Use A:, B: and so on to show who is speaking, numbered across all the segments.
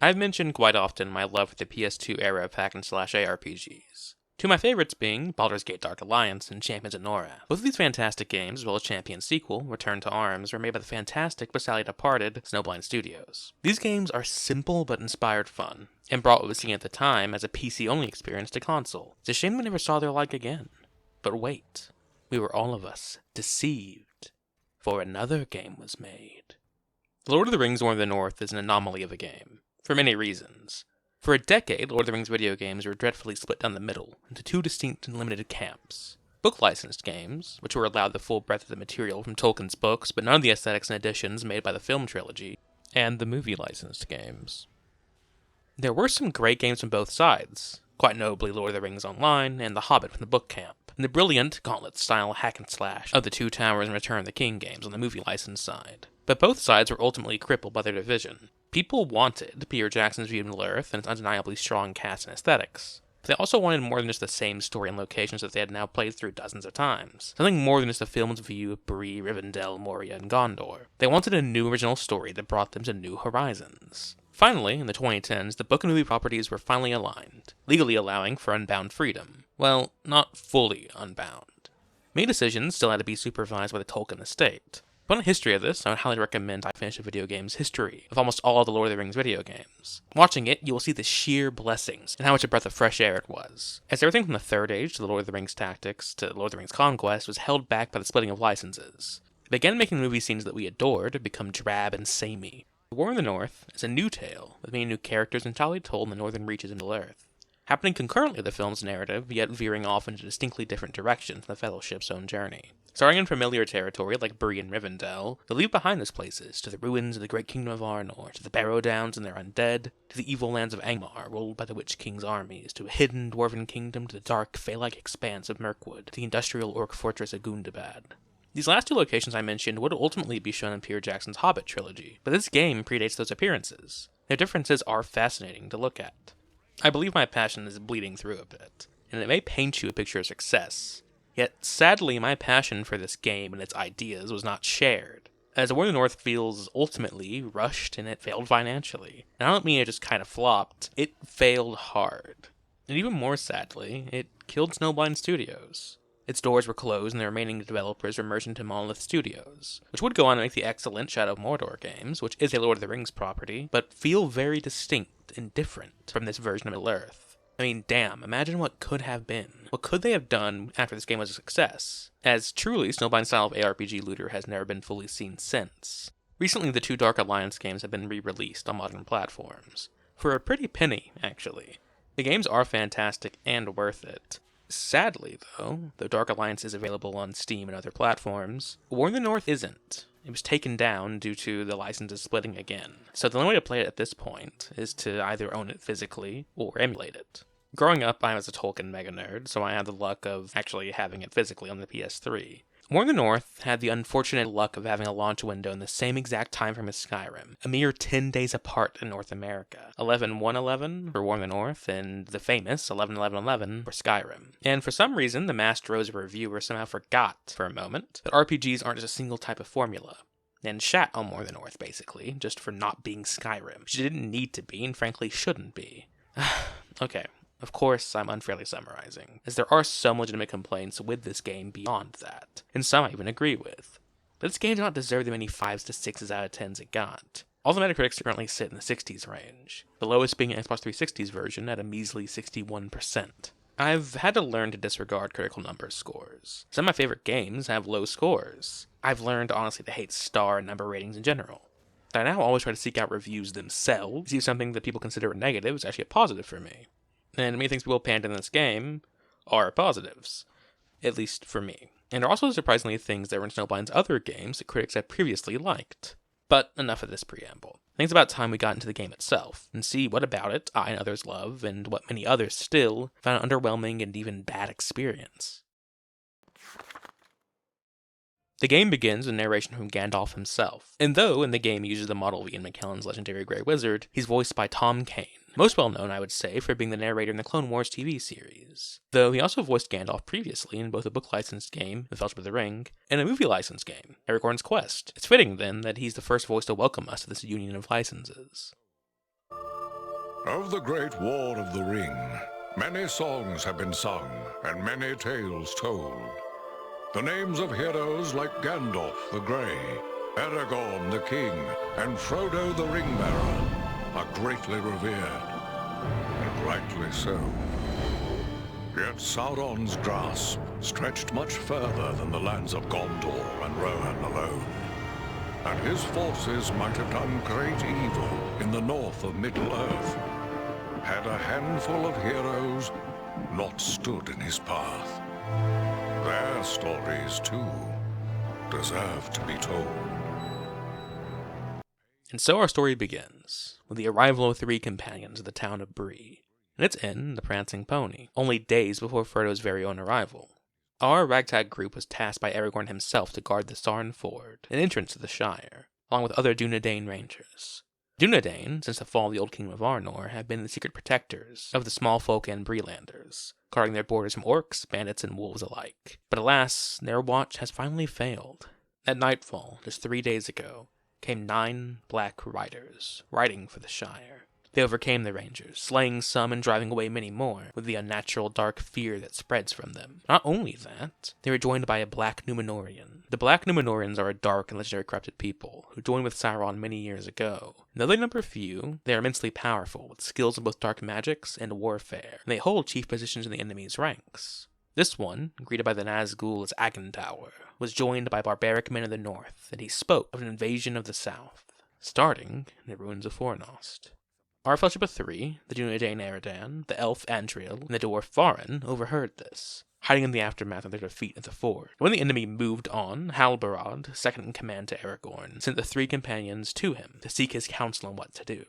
A: I've mentioned quite often my love for the PS2 era of hack-and-slash ARPGs. Two of my favorites being Baldur's Gate Dark Alliance and Champions of Norath. Both of these fantastic games, as well as Champion's sequel, Return to Arms, were made by the fantastic but sadly departed Snowblind Studios. These games are simple but inspired fun, and brought what was seen at the time as a PC-only experience to console. It's a shame we never saw their like again. But wait, we were all of us deceived, for another game was made. The Lord of the Rings War of the North is an anomaly of a game, for many reasons. For a decade, Lord of the Rings video games were dreadfully split down the middle into two distinct and limited camps. Book-licensed games, which were allowed the full breadth of the material from Tolkien's books but none of the aesthetics and additions made by the film trilogy, and the movie-licensed games. There were some great games from both sides, quite notably Lord of the Rings Online and The Hobbit from the book camp, and the brilliant Gauntlet-style hack-and-slash of the Two Towers and Return of the King games on the movie-licensed side. But both sides were ultimately crippled by their division. People wanted Peter Jackson's view of Middle-earth and its undeniably strong cast and aesthetics. But they also wanted more than just the same story and locations that they had now played through dozens of times. Something more than just the film's view of Bree, Rivendell, Moria, and Gondor. They wanted a new original story that brought them to new horizons. Finally, in the 2010s, the book and movie properties were finally aligned, legally allowing for unbound freedom. Well, not fully unbound. Many decisions still had to be supervised by the Tolkien estate. But on a history of this, I would highly recommend I finish a video game's history of almost all of the Lord of the Rings video games. Watching it, you will see the sheer blessings and how much a breath of fresh air it was, as everything from the Third Age to the Lord of the Rings Tactics to Lord of the Rings Conquest was held back by the splitting of licenses. It began making movie scenes that we adored become drab and samey. The War in the North is a new tale, with many new characters entirely told in the northern reaches of Middle-earth, happening concurrently with the film's narrative, yet veering off into distinctly different directions from the Fellowship's own journey. Starting in familiar territory like Bree and Rivendell, they leave behind those places to the ruins of the great kingdom of Arnor, to the Barrow Downs and their undead, to the evil lands of Angmar, ruled by the Witch King's armies, to a hidden dwarven kingdom, to the dark, fey-like expanse of Mirkwood, to the industrial orc fortress of Gundabad. These last two locations I mentioned would ultimately be shown in Peter Jackson's Hobbit trilogy, but this game predates those appearances. Their differences are fascinating to look at. I believe my passion is bleeding through a bit, and it may paint you a picture of success. Yet, sadly, my passion for this game and its ideas was not shared, as The War in the North feels ultimately rushed and it failed financially. And I don't mean it just kind of flopped, it failed hard. And even more sadly, it killed Snowblind Studios. Its doors were closed and the remaining developers were merged into Monolith Studios, which would go on to make the excellent Shadow of Mordor games, which is a Lord of the Rings property, but feel very distinct and different from this version of Middle-earth. I mean, damn, imagine what could have been. What could they have done after this game was a success? As truly, Snowblind's style of ARPG looter has never been fully seen since. Recently, the two Dark Alliance games have been re-released on modern platforms. For a pretty penny, actually. The games are fantastic and worth it. Sadly, though Dark Alliance is available on Steam and other platforms, War in the North isn't. It was taken down due to the licenses splitting again. So the only way to play it at this point is to either own it physically or emulate it. Growing up, I was a Tolkien mega nerd, so I had the luck of actually having it physically on the PS3. War in the North had the unfortunate luck of having a launch window in the same exact time frame as Skyrim, a mere 10 days apart in North America. 11/1/11 for War in the North, and the famous 11/11/11 for Skyrim. And for some reason, the mass droves of reviewers somehow forgot, for a moment, that RPGs aren't just a single type of formula. And shat on War in the North, basically, just for not being Skyrim, which it didn't need to be, and frankly shouldn't be. Okay. Of course, I'm unfairly summarizing, as there are some legitimate complaints with this game beyond that, and some I even agree with. But this game does not deserve the many 5s to 6s out of 10s it got. All the Metacritics currently sit in the 60s range, the lowest being an Xbox 360's version at a measly 61%. I've had to learn to disregard critical numbers scores. Some of my favorite games have low scores. I've learned honestly to hate star and number ratings in general. I now always try to seek out reviews themselves, see if something that people consider a negative is actually a positive for me. And many things people panned in this game are positives, at least for me. And there are also surprisingly things that were in Snowblind's other games that critics had previously liked. But enough of this preamble. I think it's about time we got into the game itself, and see what about it I and others love, and what many others still found an underwhelming and even bad experience. The game begins with narration from Gandalf himself, and though in the game he uses the model of Ian McKellen's legendary Grey Wizard, he's voiced by Tom Kane. Most well known, I would say, for being the narrator in the Clone Wars TV series. Though he also voiced Gandalf previously in both a book-licensed game, The Fellowship of the Ring, and a movie-licensed game, Aragorn's Quest. It's fitting, then, that he's the first voice to welcome us to this union of licenses.
B: Of the Great War of the Ring, many songs have been sung and many tales told. The names of heroes like Gandalf the Grey, Aragorn the King, and Frodo the Ring-Bearer are greatly revered, and rightly so. Yet Sauron's grasp stretched much further than the lands of Gondor and Rohan alone, and his forces might have done great evil in the north of Middle-earth, had a handful of heroes not stood in his path. Their stories, too, deserve to be told.
A: And so our story begins, with the arrival of 3 companions of the town of Bree, and its inn, the Prancing Pony, only days before Frodo's very own arrival. Our ragtag group was tasked by Aragorn himself to guard the Sarn Ford, an entrance to the Shire, along with other Dunedain rangers. Dunedain, since the fall of the Old Kingdom of Arnor, have been the secret protectors of the small folk and Breelanders, guarding their borders from orcs, bandits, and wolves alike. But alas, their watch has finally failed. At nightfall, just 3 days ago, came 9 black riders, riding for the Shire. They overcame the rangers, slaying some and driving away many more, with the unnatural dark fear that spreads from them. Not only that, they were joined by a black Númenórean. The black Númenóreans are a dark and legendary corrupted people, who joined with Sauron many years ago. Though they number few, they are immensely powerful, with skills in both dark magics and warfare, and they hold chief positions in the enemy's ranks. This one, greeted by the Nazgûl as Agandaur, was joined by barbaric men of the north, and he spoke of an invasion of the south, starting in the ruins of Fornost. Our fellowship of 3, the Dunedain Eredan, the elf Andriel, and the dwarf Farin, overheard this, hiding in the aftermath of their defeat at the ford. When the enemy moved on, Halbarad, second in command to Aragorn, sent the 3 companions to him to seek his counsel on what to do.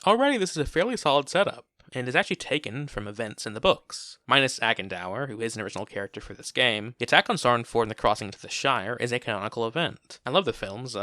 A: Already this is a fairly solid setup, and is actually taken from events in the books. Minus Agandaur, who is an original character for this game, the attack on Sarn Ford and the crossing into the Shire is a canonical event. I love the films,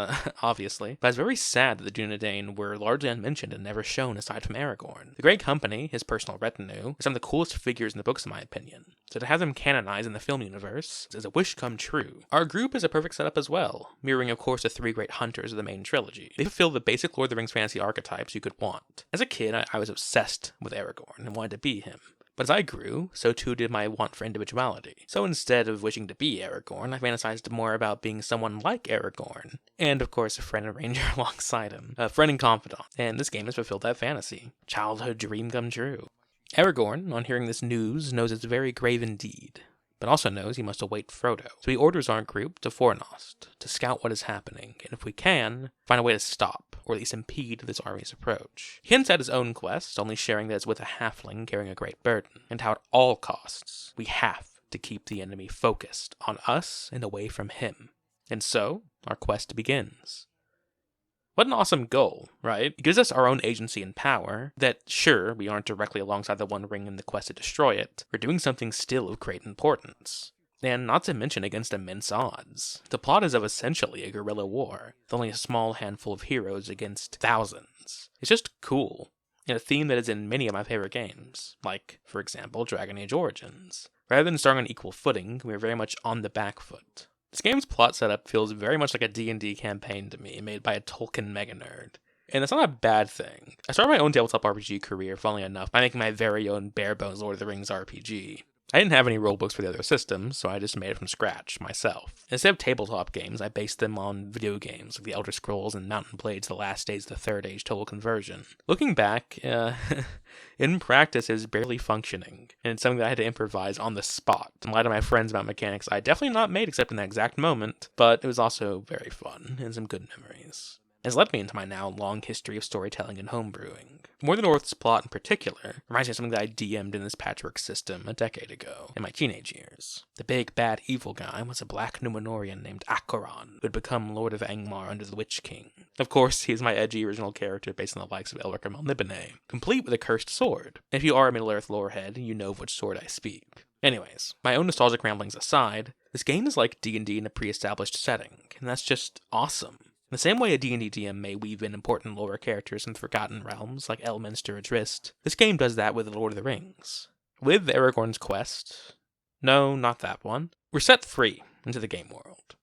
A: obviously, but it's very sad that the Dunedain were largely unmentioned and never shown aside from Aragorn. The Grey Company, his personal retinue, are some of the coolest figures in the books in my opinion, so to have them canonized in the film universe is a wish come true. Our group is a perfect setup as well, mirroring of course the 3 great hunters of the main trilogy. They fulfill the basic Lord of the Rings fantasy archetypes you could want. As a kid, I was obsessed with Aragorn and wanted to be him. But as I grew, so too did my want for individuality. So instead of wishing to be Aragorn, I fantasized more about being someone like Aragorn, and of course a friend and ranger alongside him, a friend and confidant, and this game has fulfilled that fantasy. Childhood dream come true. Aragorn, on hearing this news, knows it's very grave indeed, but also knows he must await Frodo. So he orders our group to Fornost to scout what is happening, and if we can, find a way to stop, or at least impede this army's approach. He hints at his own quest, only sharing that it's with a halfling carrying a great burden, and how at all costs, we have to keep the enemy focused on us and away from him. And so, our quest begins. What an awesome goal, right? It gives us our own agency and power that, sure, we aren't directly alongside the One Ring in the quest to destroy it, we're doing something still of great importance. And not to mention against immense odds. The plot is of essentially a guerrilla war, with only a small handful of heroes against thousands. It's just cool, and a theme that is in many of my favorite games, like, for example, Dragon Age Origins. Rather than starting on equal footing, we are very much on the back foot. This game's plot setup feels very much like a D&D campaign to me, made by a Tolkien mega-nerd. And that's not a bad thing. I started my own tabletop RPG career, funnily enough, by making my very own bare-bones Lord of the Rings RPG. I didn't have any rulebooks for the other systems, so I just made it from scratch, myself. Instead of tabletop games, I based them on video games, like The Elder Scrolls and Mountain Blades The Last Days of the Third Age Total Conversion. Looking back, in practice, it was barely functioning, and it's something that I had to improvise on the spot. In light of my friends about mechanics I definitely not made except in that exact moment, but it was also very fun, and some good memories. Has led me into my now long history of storytelling and homebrewing. More the North's plot in particular reminds me of something that I DM'd in this patchwork system a decade ago, in my teenage years. The big, bad, evil guy was a black Númenórean named Acheron, who had become Lord of Angmar under the Witch King. Of course, he is my edgy original character based on the likes of Elric or Melniboné, complete with a cursed sword. And if you are a Middle-earth lorehead, you know of which sword I speak. Anyways, my own nostalgic ramblings aside, this game is like D&D in a pre-established setting, and that's just awesome. In the same way a D&D DM may weave in important lore characters from the Forgotten Realms, like Elminster or Drizzt, this game does that with The Lord of the Rings. With Aragorn's quest, no, not that one, we're set free into the game world.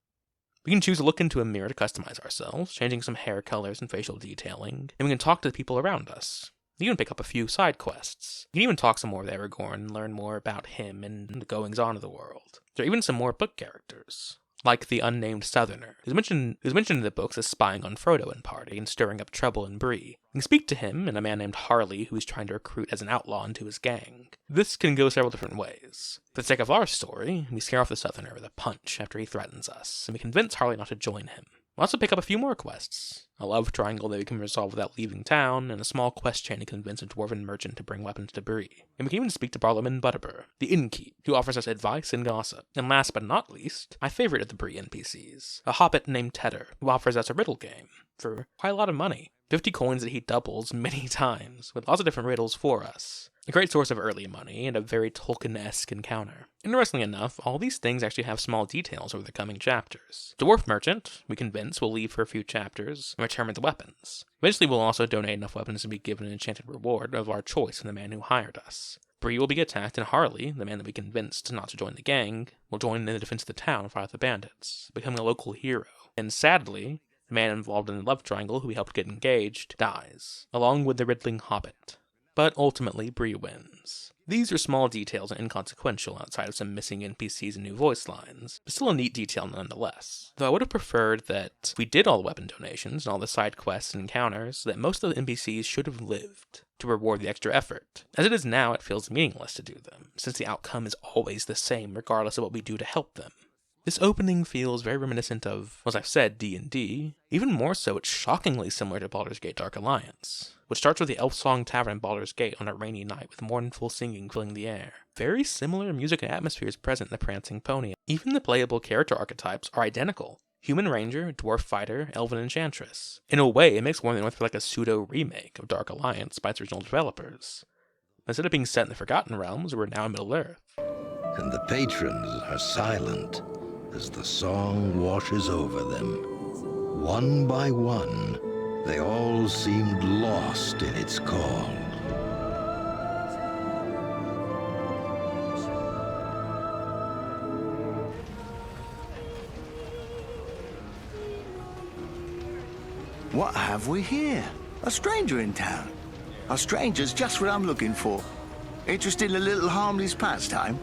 A: We can choose to look into a mirror to customize ourselves, changing some hair colors and facial detailing, and we can talk to the people around us. You can pick up a few side quests. You can even talk some more with Aragorn and learn more about him and the goings-on of the world. There are even some more book characters, like the unnamed Southerner, who's mentioned in the books as spying on Frodo and party and stirring up trouble in Bree. You can speak to him and a man named Harley who he's trying to recruit as an outlaw into his gang. This can go several different ways. For the sake of our story, we scare off the Southerner with a punch after he threatens us, and we convince Harley not to join him. We'll also pick up a few more quests. A love triangle that we can resolve without leaving town, and a small quest chain to convince a dwarven merchant to bring weapons to Bree. And we can even speak to Barlowman Butterbur, the innkeep, who offers us advice and gossip. And last but not least, my favorite of the Bree NPCs, a hobbit named Tedder, who offers us a riddle game for quite a lot of money. 50 coins that he doubles many times, with lots of different riddles for us. A great source of early money, and a very Tolkien-esque encounter. Interestingly enough, all these things actually have small details over the coming chapters. Dwarf Merchant, we convince, will leave for a few chapters, and return with the weapons. Eventually we'll also donate enough weapons to be given an enchanted reward of our choice from the man who hired us. Bree will be attacked, and Harley, the man that we convinced not to join the gang, will join in the defense of the town and fight the bandits, becoming a local hero. And sadly, the man involved in the love triangle who we helped get engaged dies, along with the riddling hobbit. But ultimately, Bree wins. These are small details and inconsequential outside of some missing NPCs and new voice lines, but still a neat detail nonetheless. Though I would have preferred that if we did all the weapon donations and all the side quests and encounters, that most of the NPCs should have lived to reward the extra effort. As it is now, it feels meaningless to do them, since the outcome is always the same regardless of what we do to help them. This opening feels very reminiscent of, as I've said, D&D. Even more so, it's shockingly similar to Baldur's Gate Dark Alliance, which starts with the Elf Song Tavern in Baldur's Gate on a rainy night with mournful singing filling the air. Very similar music and atmospheres present in the Prancing Pony. Even the playable character archetypes are identical. Human Ranger, Dwarf Fighter, Elven Enchantress. In a way, it makes War in the North feel like a pseudo-remake of Dark Alliance by its original developers. Instead of being set in the Forgotten Realms, we're now in Middle-earth.
C: And the patrons are silent as the song washes over them. One by one, they all seemed lost in its call.
D: What have we here? A stranger in town. A stranger's just what I'm looking for. Interested in a little harmless pastime?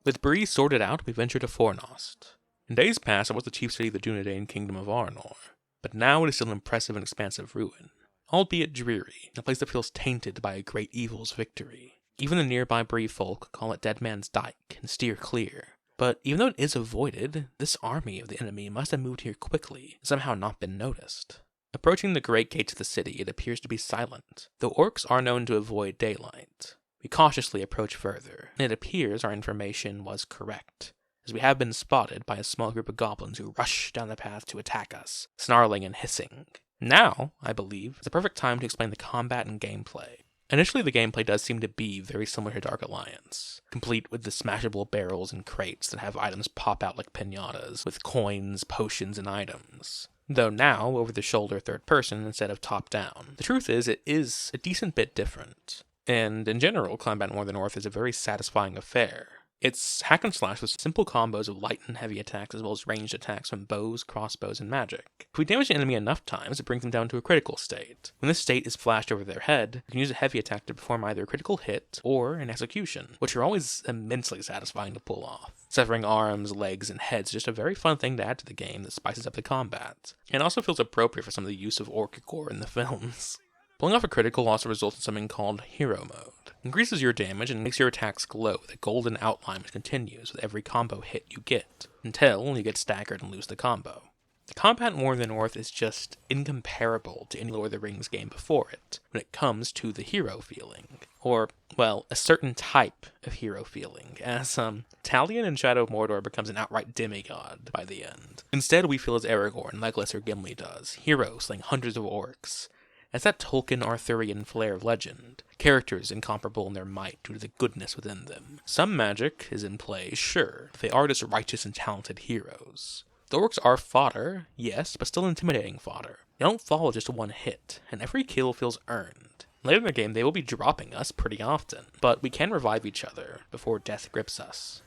A: With Bree sorted out, we venture to Fornost. In days past, it was the chief city of the Dunedain Kingdom of Arnor, but now it is still an impressive and expansive ruin, albeit dreary, a place that feels tainted by a great evil's victory. Even the nearby Bree folk call it Dead Man's Dyke and steer clear. But even though it is avoided, this army of the enemy must have moved here quickly and somehow not been noticed. Approaching the great gates of the city, it appears to be silent, though orcs are known to avoid daylight. We cautiously approach further, and it appears our information was correct, as we have been spotted by a small group of goblins who rush down the path to attack us, snarling and hissing. Now, I believe, is the perfect time to explain the combat and gameplay. Initially, the gameplay does seem to be very similar to Dark Alliance, complete with the smashable barrels and crates that have items pop out like piñatas, with coins, potions, and items. Though now, over the shoulder third person instead of top down. The truth is, it is a decent bit different. And in general, combat in War in the North is a very satisfying affair. It's hack and slash with simple combos of light and heavy attacks as well as ranged attacks from bows, crossbows, and magic. If we damage an enemy enough times, it brings them down to a critical state. When this state is flashed over their head, we can use a heavy attack to perform either a critical hit or an execution, which are always immensely satisfying to pull off. Severing arms, legs, and heads is just a very fun thing to add to the game that spices up the combat, and also feels appropriate for some of the use of orc gore in the films. Pulling off a critical also results in something called Hero Mode. Increases your damage and makes your attacks glow with a golden outline which continues with every combo hit you get, until you get staggered and lose the combo. The combat in War in the North is just incomparable to any Lord of the Rings game before it, when it comes to the hero feeling. Or, well, a certain type of hero feeling, as, Talion in Shadow of Mordor becomes an outright demigod by the end. Instead, we feel as Aragorn, Legolas, or Gimli does, heroes slaying hundreds of orcs. It's that Tolkien Arthurian flair of legend, characters incomparable in their might due to the goodness within them. Some magic is in play, sure, but they are just righteous and talented heroes. The orcs are fodder, yes, but still intimidating fodder. They don't fall with just one hit, and every kill feels earned. Later in the game, they will be dropping us pretty often, but we can revive each other before death grips us.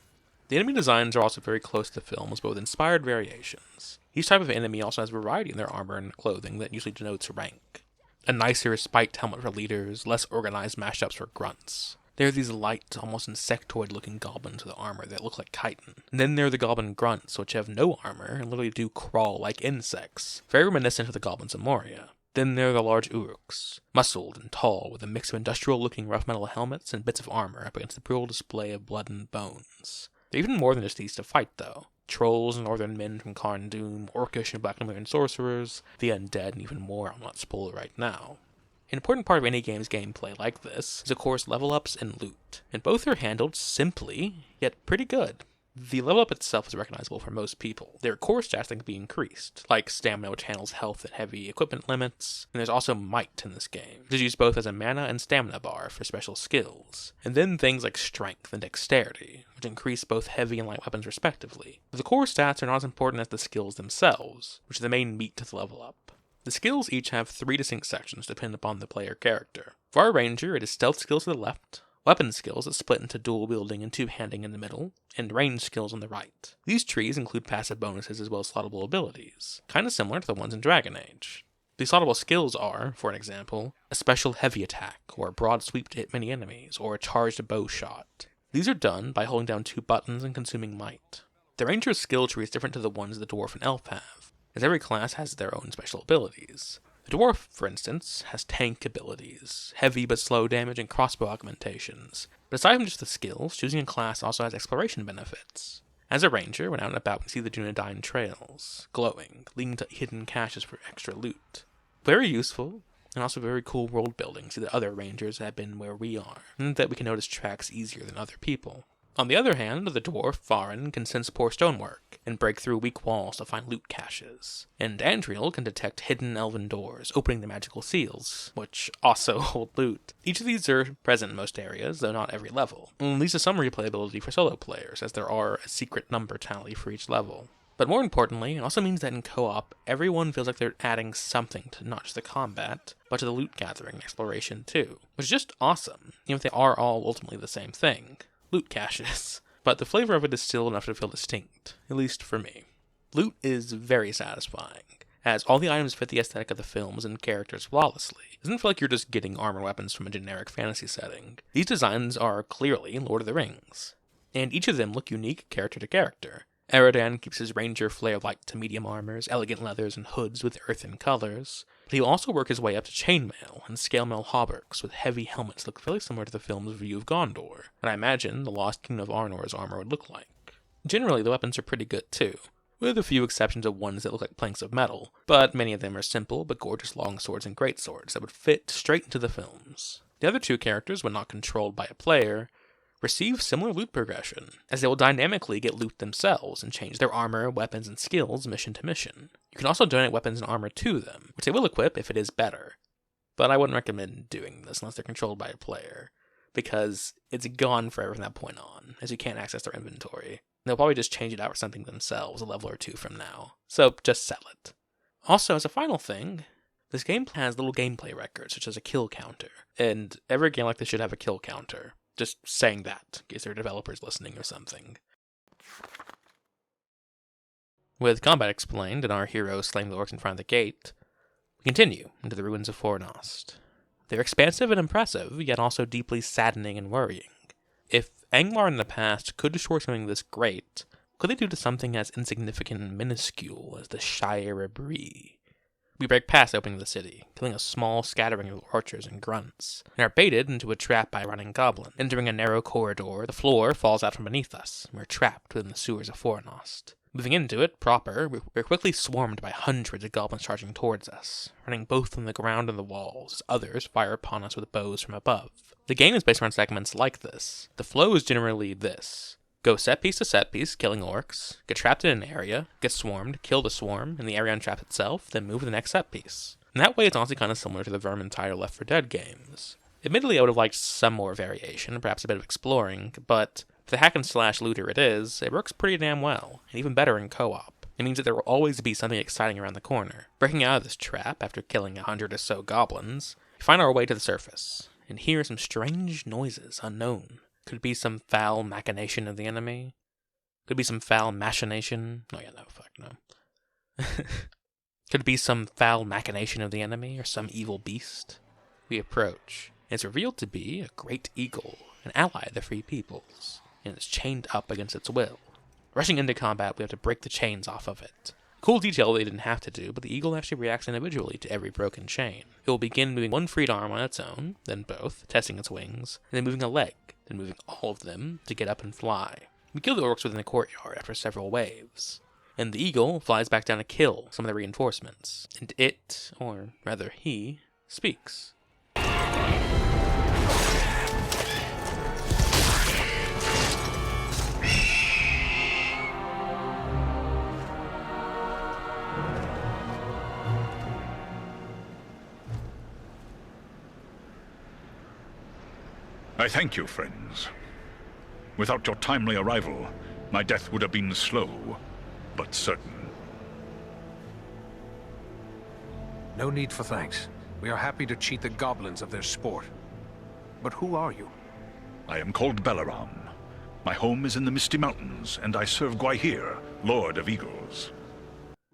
A: The enemy designs are also very close to the films, but with inspired variations. Each type of enemy also has variety in their armor and clothing that usually denotes rank. a nicer spiked helmet for leaders, less organized mashups for grunts. There are these light, almost insectoid-looking goblins with armor that look like chitin. And then there are the goblin grunts, which have no armor and literally do crawl like insects, very reminiscent of the goblins of Moria. Then there are the large uruks, muscled and tall, with a mix of industrial-looking rough metal helmets and bits of armor up against the brutal display of blood and bones. There are even more than just these to fight, though. Trolls and northern men from Karn Doom, orcish and black Lemurian sorcerers, the undead, and even more I'll not spoil right now. An important part of any game's gameplay like this is, of course, level ups and loot, and both are handled simply, yet pretty good. The level up itself is recognizable for most people. There are core stats that can be increased, like stamina, which handles health and heavy equipment limits, and there's also might in this game, which is used both as a mana and stamina bar for special skills, and then things like strength and dexterity, which increase both heavy and light weapons respectively. The core stats are not as important as the skills themselves, which are the main meat to the level up. The skills each have 3 distinct sections depending upon the player character. For our ranger, it is stealth skills to the left, weapon skills that split into dual wielding and two-handing in the middle, and range skills on the right. These trees include passive bonuses as well as slottable abilities, kind of similar to the ones in Dragon Age. The slottable skills are, for an example, a special heavy attack, or a broad sweep to hit many enemies, or a charged bow shot. These are done by holding down 2 buttons and consuming might. The ranger's skill tree is different to the ones the dwarf and elf have, as every class has their own special abilities. The dwarf, for instance, has tank abilities, heavy but slow damage, and crossbow augmentations. But aside from just the skills, choosing a class also has exploration benefits. As a ranger, when out and about, we see the Dunedain trails, glowing, leading to hidden caches for extra loot. Very useful, and also very cool world building, so that other rangers have been where we are, and that we can notice tracks easier than other people. On the other hand, the dwarf, Farin, can sense poor stonework, and break through weak walls to find loot caches. And Andriel can detect hidden elven doors, opening the magical seals, which also hold loot. Each of these are present in most areas, though not every level. At least some replayability for solo players, as there are a secret number tally for each level. But more importantly, it also means that in co-op, everyone feels like they're adding something to not just the combat, but to the loot gathering and exploration too, which is just awesome, even if they are all ultimately the same thing. Loot caches, but the flavor of it is still enough to feel distinct, at least for me. Loot is very satisfying, as all the items fit the aesthetic of the films and characters flawlessly. It doesn't feel like you're just getting armor weapons from a generic fantasy setting. These designs are clearly Lord of the Rings, and each of them look unique character to character. Eridan keeps his ranger flare light to medium armors, elegant leathers, and hoods with earthen colors, but he'll also work his way up to chainmail and scalemail hauberks with heavy helmets that look fairly similar to the film's view of Gondor, and I imagine the Lost Kingdom of Arnor's armor would look like. Generally, the weapons are pretty good too, with a few exceptions of ones that look like planks of metal, but many of them are simple but gorgeous longswords and greatswords that would fit straight into the films. The other 2 characters, when not controlled by a player, receive similar loot progression, as they will dynamically get loot themselves and change their armor, weapons, and skills mission to mission. You can also donate weapons and armor to them, which they will equip if it is better. But I wouldn't recommend doing this unless they're controlled by a player, because it's gone forever from that point on, as you can't access their inventory. They'll probably just change it out for something themselves a level or 2 from now, so just sell it. Also, as a final thing, this game has little gameplay records, such as a kill counter, and every game like this should have a kill counter. Just saying that, in case there are developers listening or something. With combat explained and our heroes slaying the orcs in front of the gate, we continue into the ruins of Fornost. They're expansive and impressive, yet also deeply saddening and worrying. If Angmar in the past could destroy something this great, could they do to something as insignificant and minuscule as the Shire of Bree? We break past opening the city, killing a small scattering of archers and grunts, and are baited into a trap by a running goblin. Entering a narrow corridor, the floor falls out from beneath us, and we're trapped within the sewers of Fornost. Moving into it proper, we're quickly swarmed by hundreds of goblins charging towards us, running both on the ground and the walls, as others fire upon us with bows from above. The game is based around segments like this. The flow is generally this: go set piece to set piece, killing orcs, get trapped in an area, get swarmed, kill the swarm, and the area untrapped itself, then move to the next set piece. And that way it's honestly kind of similar to the Vermintide or Left 4 Dead games. Admittedly, I would have liked some more variation, perhaps a bit of exploring, but for the hack and slash looter it works pretty damn well, and even better in co-op. It means that there will always be something exciting around the corner. Breaking out of this trap, after killing 100 or so goblins, we find our way to the surface, and hear some strange noises unknown. Could it be some foul machination of the enemy? Could it be some foul machination? No. Could it be some foul machination of the enemy, or some evil beast? We approach, and it's revealed to be a great eagle, an ally of the Free Peoples, and it's chained up against its will. Rushing into combat, we have to break the chains off of it. Cool detail they didn't have to do, but the eagle actually reacts individually to every broken chain. It will begin moving one freed arm on its own, then both, testing its wings, and then moving a leg, then moving all of them to get up and fly. We kill the orcs within the courtyard after several waves, and the eagle flies back down to kill some of the reinforcements, and it, or rather he, speaks.
E: I thank you, friends. Without your timely arrival, my death would have been slow, but certain.
F: No need for thanks. We are happy to cheat the goblins of their sport. But who are you?
E: I am called Balaram. My home is in the Misty Mountains, and I serve Gwaihir, Lord of Eagles.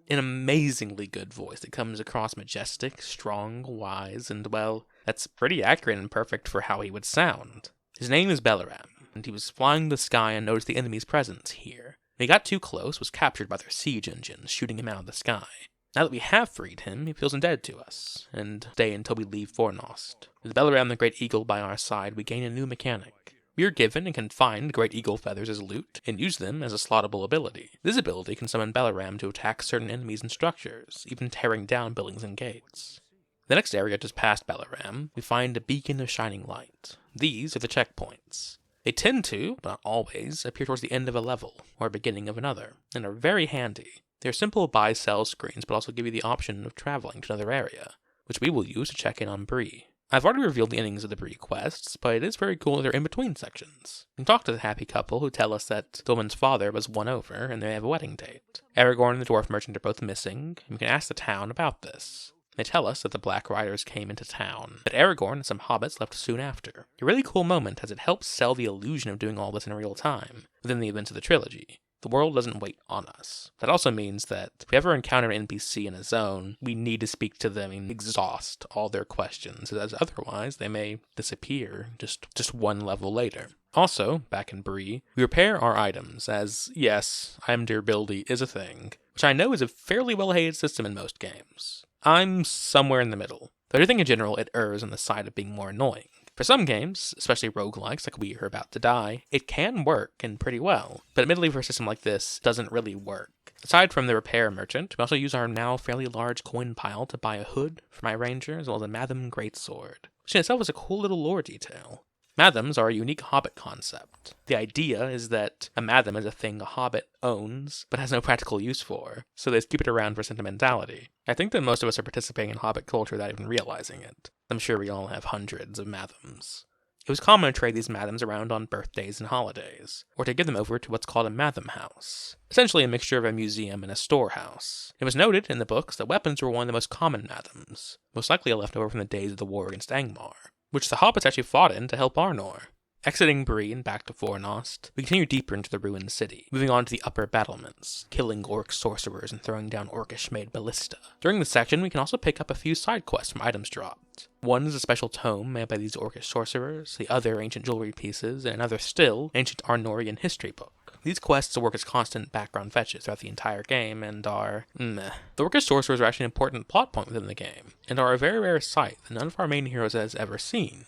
A: An amazingly good voice that comes across majestic, strong, wise, and, well, that's pretty accurate and perfect for how he would sound. His name is Balaram, and he was flying the sky and noticed the enemy's presence here. When he got too close, was captured by their siege engines, shooting him out of the sky. Now that we have freed him, he feels indebted to us, and stay until we leave Fornost. With Balaram the Great Eagle by our side, we gain a new mechanic. We are given and can find Great Eagle feathers as loot, and use them as a slottable ability. This ability can summon Balaram to attack certain enemies and structures, even tearing down buildings and gates. The next area just past Balaram, we find a beacon of shining light. These are the checkpoints. They tend to, but not always, appear towards the end of a level, or beginning of another, and are very handy. They are simple buy-sell screens, but also give you the option of traveling to another area, which we will use to check in on Bree. I've already revealed the endings of the Bree quests, but it is very cool that they're in between sections. We can talk to the happy couple who tell us that the woman's father was won over, and they have a wedding date. Aragorn and the dwarf merchant are both missing, and we can ask the town about this. They tell us that the Black Riders came into town, but Aragorn and some hobbits left soon after. A really cool moment as it helps sell the illusion of doing all this in real time, within the events of the trilogy. The world doesn't wait on us. That also means that if we ever encounter an NPC in a zone, we need to speak to them and exhaust all their questions, as otherwise they may disappear just one level later. Also, back in Bree, we repair our items, as yes, item durability is a thing, which I know is a fairly well-hated system in most games. I'm somewhere in the middle, but I think in general it errs on the side of being more annoying. For some games, especially roguelikes like We Are About to Die, it can work, and pretty well, but admittedly for a system like this, it doesn't really work. Aside from the repair merchant, we also use our now fairly large coin pile to buy a hood for my ranger, as well as a Matham greatsword, which in itself is a cool little lore detail. Mathams are a unique hobbit concept. The idea is that a Matham is a thing a hobbit owns, but has no practical use for, so they just keep it around for sentimentality. I think that most of us are participating in hobbit culture without even realizing it. I'm sure we all have hundreds of Mathams. It was common to trade these Mathams around on birthdays and holidays, or to give them over to what's called a Matham house, essentially a mixture of a museum and a storehouse. It was noted in the books that weapons were one of the most common Mathams, most likely a leftover from the days of the war against Angmar, which the hobbits actually fought in to help Arnor. Exiting Bree and back to Fornost, we continue deeper into the ruined city, moving on to the upper battlements, killing orc sorcerers and throwing down orcish-made ballista. During this section, we can also pick up a few side quests from items dropped. One is a special tome made by these orcish sorcerers, the other ancient jewelry pieces, and another still, ancient Arnorian history book. These quests work as constant background fetches throughout the entire game and are meh. The orcish sorcerers are actually an important plot point within the game, and are a very rare sight that none of our main heroes has ever seen.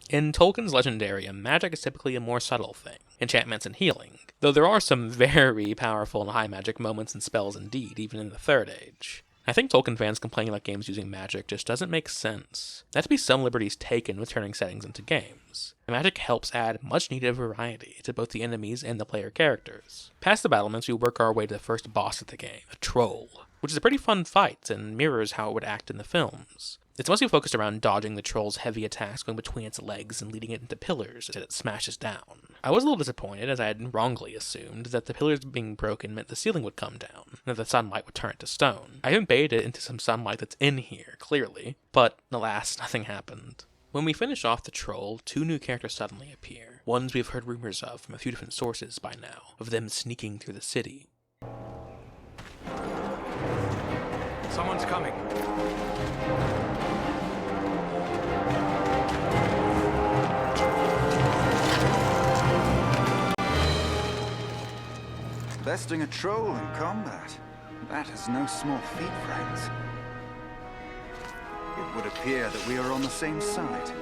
A: In Tolkien's Legendarium, magic is typically a more subtle thing, enchantments and healing, though there are some very powerful and high magic moments and spells indeed, even in the Third Age. I think Tolkien fans complaining about games using magic just doesn't make sense. There have to be some liberties taken with turning settings into games. The magic helps add much needed variety to both the enemies and the player characters. Past the battlements, we work our way to the first boss of the game, a troll, which is a pretty fun fight and mirrors how it would act in the films. It's mostly focused around dodging the troll's heavy attacks going between its legs and leading it into pillars as it smashes down. I was a little disappointed as I had wrongly assumed that the pillars being broken meant the ceiling would come down, and that the sunlight would turn it to stone. I even baited it into some sunlight that's in here, clearly, but alas, nothing happened. When we finish off the troll, two new characters suddenly appear, ones we've heard rumors of from a few different sources by now, of them sneaking through the city.
F: Someone's coming.
G: Besting a troll in combat. That is no small feat, friends. It would appear that we are on the same side.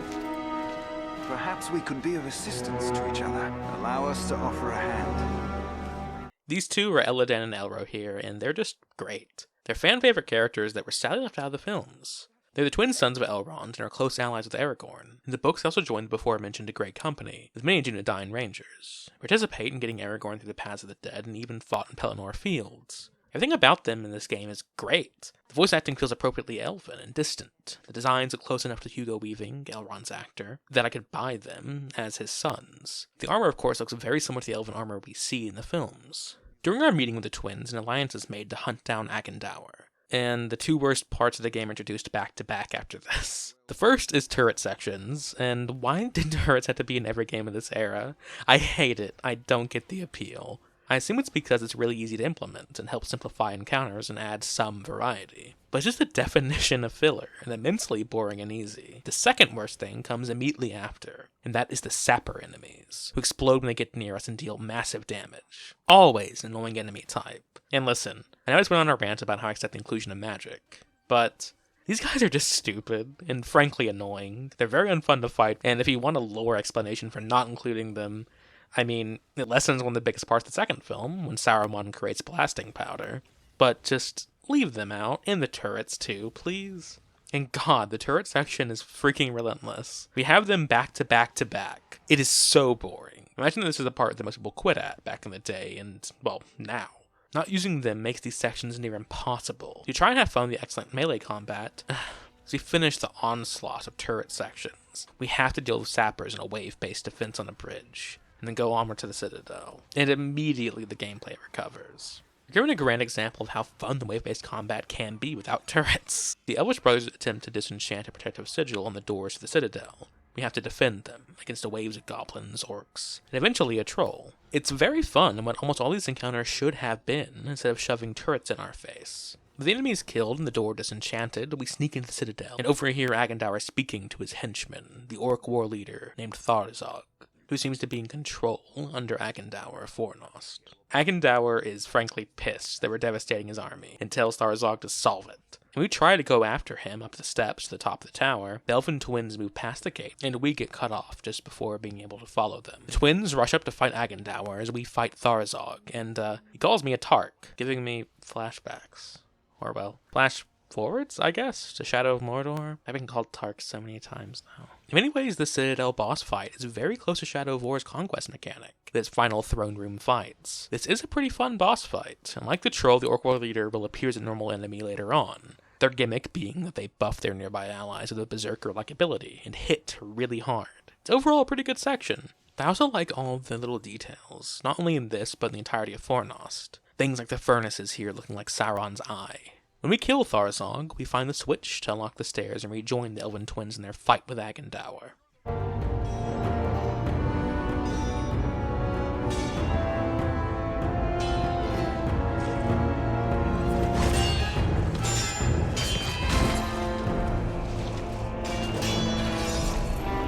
G: Perhaps we could be of assistance to each other. Allow us to offer a hand.
A: These two are Elladan and Elro here, and they're just great. They're fan-favorite characters that were sadly left out of the films. They're the twin sons of Elrond and are close allies with Aragorn. In the books, they also joined the before-mentioned Grey Company, with many Dunedain Rangers. Participate in getting Aragorn through the Paths of the Dead, and even fought in Pelennor Fields. Everything about them in this game is great. The voice acting feels appropriately elven and distant. The designs look close enough to Hugo Weaving, Elrond's actor, that I could buy them as his sons. The armor, of course, looks very similar to the elven armor we see in the films. During our meeting with the twins, an alliance is made to hunt down Agendaur. And the two worst parts of the game are introduced back to back after this. The first is turret sections, and why did turrets have to be in every game of this era? I hate it. I don't get the appeal. I assume it's because it's really easy to implement and helps simplify encounters and add some variety. But it's just the definition of filler, and immensely boring and easy. The second worst thing comes immediately after, and that is the sapper enemies, who explode when they get near us and deal massive damage. Always an annoying enemy type. And listen, I know I just went on a rant about how I accept the inclusion of magic, but these guys are just stupid, and frankly annoying. They're very unfun to fight, and if you want a lore explanation for not including them, I mean, it lessens one of the biggest parts of the second film, when Saruman creates blasting powder. But just leave them out, and the turrets too, please. And god, the turret section is freaking relentless. We have them back to back to back. It is so boring. Imagine this is the part that most people quit at back in the day, and, well, now. Not using them makes these sections near impossible. You try and have fun with the excellent melee combat. As we finish the onslaught of turret sections, we have to deal with sappers in a wave-based defense on a bridge, and then go onward to the Citadel, and immediately the gameplay recovers. We're given a grand example of how fun the wave-based combat can be without turrets. The Elvish brothers attempt to disenchant a protective sigil on the doors to the Citadel. We have to defend them against the waves of goblins, orcs, and eventually a troll. It's very fun and what almost all these encounters should have been, instead of shoving turrets in our face. With the enemy is killed and the door disenchanted, we sneak into the Citadel, and overhear Agendaur speaking to his henchman, the orc war leader named Tharzog, who seems to be in control under Agendaur of Fornost. Agendaur is frankly pissed that we're devastating his army, and tells Tharzog to solve it. And we try to go after him up the steps to the top of the tower. The elven twins move past the gate, and we get cut off just before being able to follow them. The twins rush up to fight Agendaur as we fight Tharzog, and he calls me a Tark, giving me flashbacks. Or, well, flash forwards, I guess, to Shadow of Mordor. I've been called Tark so many times now. In many ways, the Citadel boss fight is very close to Shadow of War's conquest mechanic, with its final throne room fights. This is a pretty fun boss fight, and like the troll, the orc war leader will appear as a normal enemy later on. Their gimmick being that they buff their nearby allies with a berserker-like ability and hit really hard. It's overall a pretty good section. I also like all of the little details, not only in this, but in the entirety of Fornost. Things like the furnaces here looking like Sauron's eye. When we kill Tharzog, we find the switch to unlock the stairs and rejoin the elven twins in their fight with Agendaur.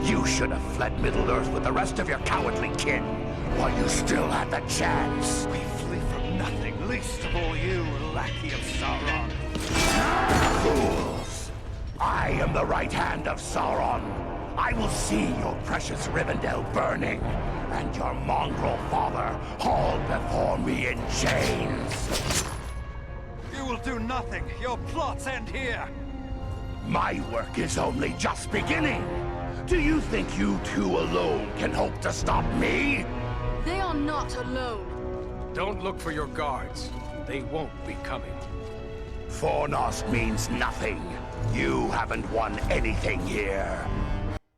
H: You should have fled Middle-earth with the rest of your cowardly kin, while you still had the chance.
G: We flee from nothing, least of all you, lackey of Sauron.
H: Fools! I am the right hand of Sauron. I will see your precious Rivendell burning, and your mongrel father hauled before me in chains.
G: You will do nothing. Your plots end here.
H: My work is only just beginning. Do you think you two alone can hope to stop me?
I: They are not alone.
F: Don't look for your guards. They won't be coming.
H: Fornost means nothing. You haven't won anything here.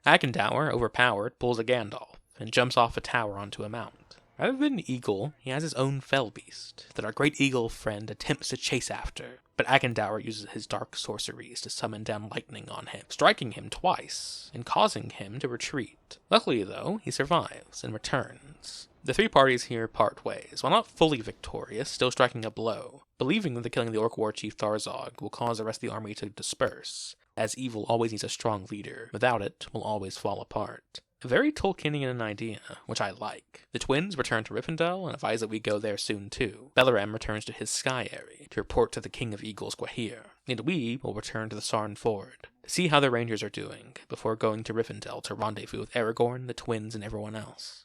A: Agendaur, overpowered, pulls a Gandalf and jumps off a tower onto a mount. Rather than an eagle, he has his own fell beast that our great eagle friend attempts to chase after, but Agendour uses his dark sorceries to summon down lightning on him, striking him twice, and causing him to retreat. Luckily, though, he survives and returns. The three parties here part ways, while not fully victorious, still striking a blow, believing that the killing of the Orc war chief Tharzog will cause the rest of the army to disperse, as evil always needs a strong leader. Without it, will always fall apart. A very Tolkienian idea, which I like. The twins return to Rivendell and advise that we go there soon too. Belleram returns to his Sky Eyrie to report to the King of Eagles Gwahir, and we will return to the Sarn Ford to see how the Rangers are doing before going to Rivendell to rendezvous with Aragorn, the twins, and everyone else.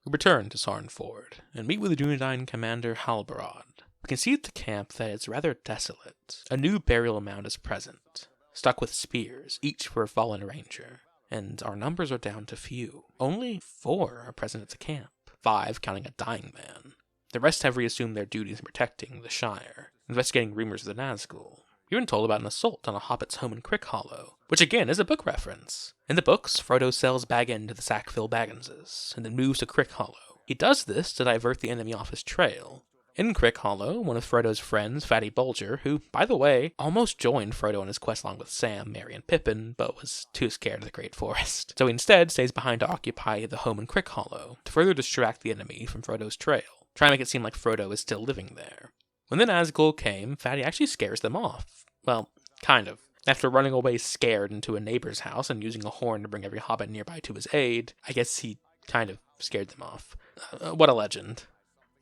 A: We return to Sarn Ford and meet with the Dunedain commander Halbarad. We can see at the camp that it's rather desolate. A new burial mound is present, stuck with spears, each for a fallen ranger, and our numbers are down to few. Only 4 are present at the camp, 5 counting a dying man. The rest have reassumed their duties in protecting the Shire, investigating rumors of the Nazgul. You're even told about an assault on a hobbit's home in Crickhollow, which again is a book reference. In the books, Frodo sells Baggin to the Sackville Bagginses, and then moves to Crickhollow. He does this to divert the enemy off his trail. In Crickhollow, one of Frodo's friends, Fatty Bulger, who, by the way, almost joined Frodo on his quest along with Sam, Merry, and Pippin, but was too scared of the Great Forest. So he instead stays behind to occupy the home in Crickhollow, to further distract the enemy from Frodo's trail, trying to make it seem like Frodo is still living there. When the Nazgul came, Fatty actually scares them off. Well, kind of. After running away scared into a neighbor's house and using a horn to bring every hobbit nearby to his aid, I guess he kind of scared them off. What a legend.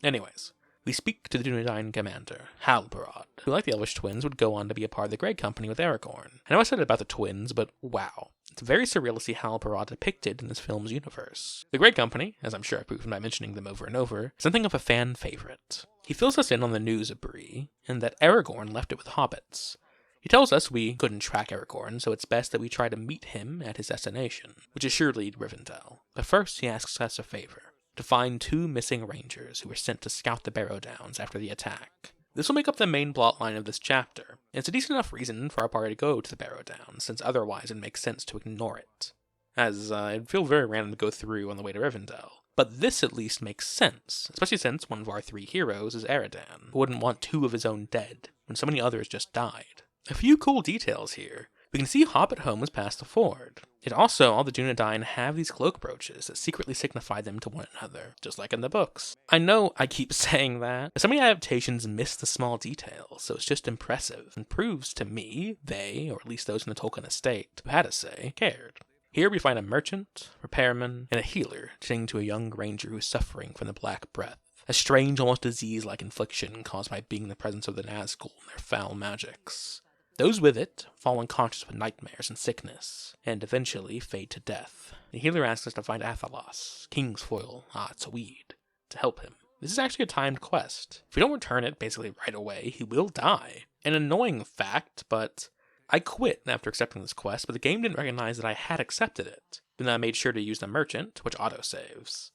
A: Anyways, we speak to the Dunedain commander, Halbarad, who, like the Elvish twins, would go on to be a part of the Grey Company with Aragorn. I know I said it about the twins, but wow. It's very surreal to see Halbarad depicted in this film's universe. The Grey Company, as I'm sure I proved by mentioning them over and over, is something of a fan favorite. He fills us in on the news of Bree, and that Aragorn left it with hobbits. He tells us we couldn't track Aragorn, so it's best that we try to meet him at his destination, which is surely Rivendell. But first he asks us a favor, to find 2 missing rangers who were sent to scout the Barrow Downs after the attack. This will make up the main plotline of this chapter, and it's a decent enough reason for our party to go to the Barrow Downs, since otherwise it makes sense to ignore it, as it'd feel very random to go through on the way to Rivendell. But this at least makes sense, especially since one of our 3 heroes is Aradan, who wouldn't want 2 of his own dead, when so many others just died. A few cool details here. We can see hobbit homes past the ford. And also, all the Dunedain have these cloak brooches that secretly signify them to one another, just like in the books. I know I keep saying that, but so many adaptations miss the small details, so it's just impressive, and proves to me they, or at least those in the Tolkien estate, who had a say, cared. Here we find a merchant, repairman, and a healer tending to a young ranger who is suffering from the Black Breath, a strange, almost disease-like infliction caused by being in the presence of the Nazgul and their foul magics. Those with it fall unconscious with nightmares and sickness, and eventually fade to death. The healer asks us to find Athalas, Kingsfoil, Tweed, to help him. This is actually a timed quest. If we don't return it basically right away, he will die. An annoying fact, but I quit after accepting this quest, but the game didn't recognize that I had accepted it. Then I made sure to use the merchant, which autosaves.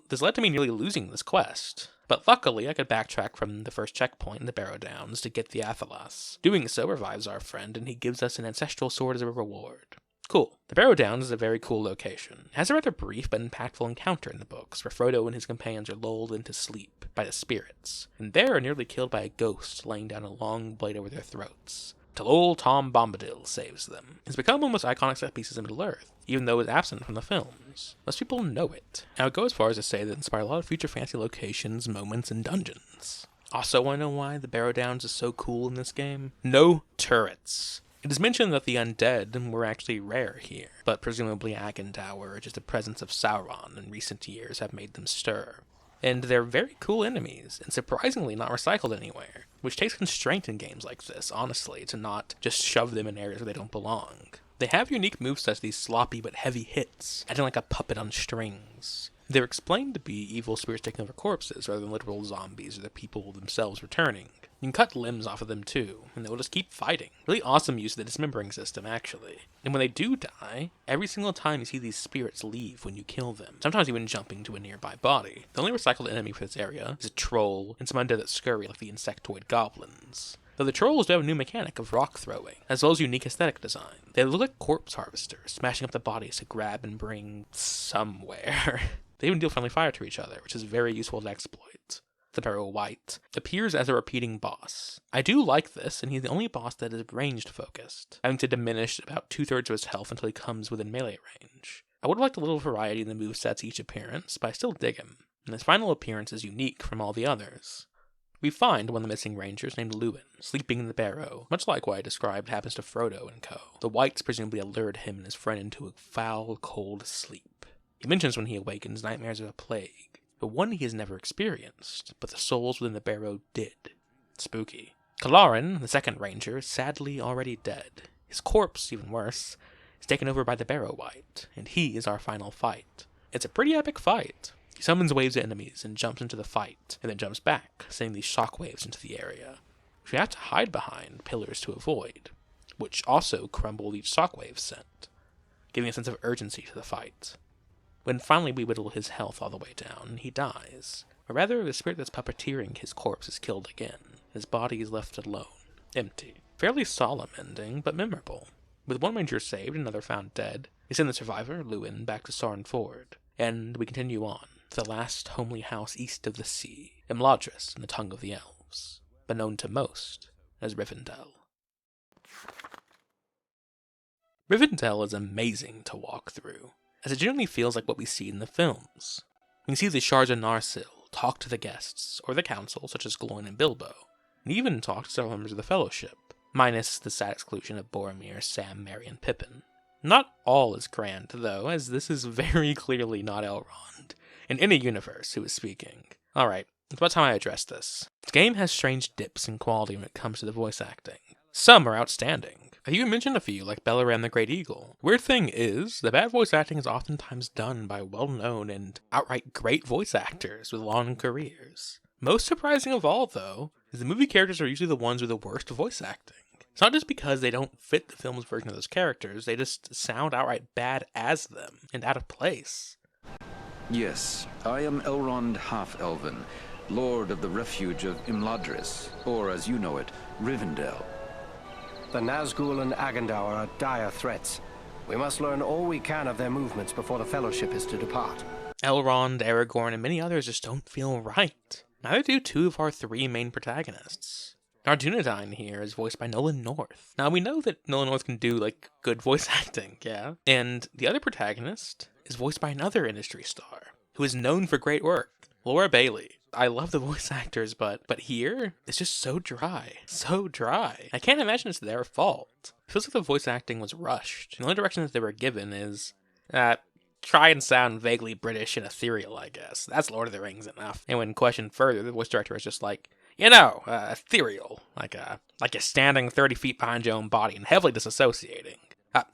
A: This led to me nearly losing this quest, but luckily I could backtrack from the first checkpoint in the Barrow Downs to get the Athalas. Doing so revives our friend, and he gives us an ancestral sword as a reward. Cool. The Barrow Downs is a very cool location. It has a rather brief but impactful encounter in the books, where Frodo and his companions are lulled into sleep by the spirits, and they are nearly killed by a ghost laying down a long blade over their throats. Till old Tom Bombadil saves them. It's become one of the most iconic set pieces in Middle-earth, even though it's absent from the films. Most people know it. I would go as far as to say that it inspired a lot of future fantasy locations, moments, and dungeons. Also, want to know why the Barrow Downs is so cool in this game? No turrets. It is mentioned that the undead were actually rare here, but presumably Agendour or just the presence of Sauron in recent years have made them stir. And they're very cool enemies, and surprisingly not recycled anywhere, which takes constraint in games like this, honestly, to not just shove them in areas where they don't belong. They have unique moves such as these sloppy but heavy hits, acting like a puppet on strings. They're explained to be evil spirits taking over corpses rather than literal zombies or the people themselves returning. You can cut limbs off of them too, and they will just keep fighting. Really awesome use of the dismembering system, actually. And when they do die, every single time you see these spirits leave when you kill them, sometimes even jumping to a nearby body. The only recycled enemy for this area is a troll and some undead that scurry like the insectoid goblins. though the trolls do have a new mechanic of rock throwing, as well as unique aesthetic design. They look like corpse harvesters, smashing up the bodies to grab and bring somewhere. They even deal friendly fire to each other, which is very useful to exploit. The Barrow Wight appears as a repeating boss. I do like this, and he's the only boss that is ranged focused, having to diminish about 2/3 of his health until he comes within melee range. I would have liked a little variety in the movesets each appearance, but I still dig him, and his final appearance is unique from all the others. We find one of the missing rangers named Lewin, sleeping in the barrow, much like what I described happens to Frodo and co. The Wights presumably allured him and his friend into a foul, cold sleep. He mentions when he awakens nightmares of a plague, but one he has never experienced, but the souls within the barrow did. Spooky. Kalarin, the second ranger, is sadly already dead. His corpse, even worse, is taken over by the Barrow Wight, and he is our final fight. It's a pretty epic fight. He summons waves of enemies and jumps into the fight, and then jumps back, sending these shockwaves into the area, which we have to hide behind pillars to avoid, which also crumble each shockwave sent, giving a sense of urgency to the fight. When finally we whittle his health all the way down, he dies. Or rather, the spirit that's puppeteering his corpse is killed again. His body is left alone, empty. Fairly solemn ending, but memorable. With one ranger saved and another found dead, we send the survivor, Lewin, back to Sauron Ford, and we continue on to the last homely house east of the sea, Imladris in the tongue of the elves, but known to most as Rivendell. Rivendell is amazing to walk through, as it generally feels like what we see in the films. We can see the Shards of Narsil talk to the guests, or the council, such as Gloin and Bilbo, and even talk to several members of the Fellowship, minus the sad exclusion of Boromir, Sam, Merry, and Pippin. Not all is grand, though, as this is very clearly not Elrond, in any universe who is speaking. Alright, it's about time I address this. This game has strange dips in quality when it comes to the voice acting. Some are outstanding. I even mentioned a few, like Belaram the Great Eagle. Weird thing is, the bad voice acting is oftentimes done by well-known and outright great voice actors with long careers. Most surprising of all, though, is the movie characters are usually the ones with the worst voice acting. It's not just because they don't fit the film's version of those characters, they just sound outright bad as them, and out of place.
J: Yes, I am Elrond Half-Elven, Lord of the Refuge of Imladris, or as you know it, Rivendell.
K: The Nazgul and Agandaur are dire threats. We must learn all we can of their movements before the Fellowship is to depart.
A: Elrond, Aragorn, and many others just don't feel right. Neither do two of our three main protagonists. Our Dunedain here is voiced by Nolan North. Now, we know that Nolan North can do, good voice acting, yeah? And the other protagonist is voiced by another industry star, who is known for great work, Laura Bailey. I love the voice actors, but here, it's just so dry. So dry. I can't imagine it's their fault. It feels like the voice acting was rushed. The only direction that they were given is, try and sound vaguely British and ethereal, I guess. That's Lord of the Rings enough. And when questioned further, the voice director is just like, ethereal. Like you're standing 30 feet behind your own body and heavily disassociating.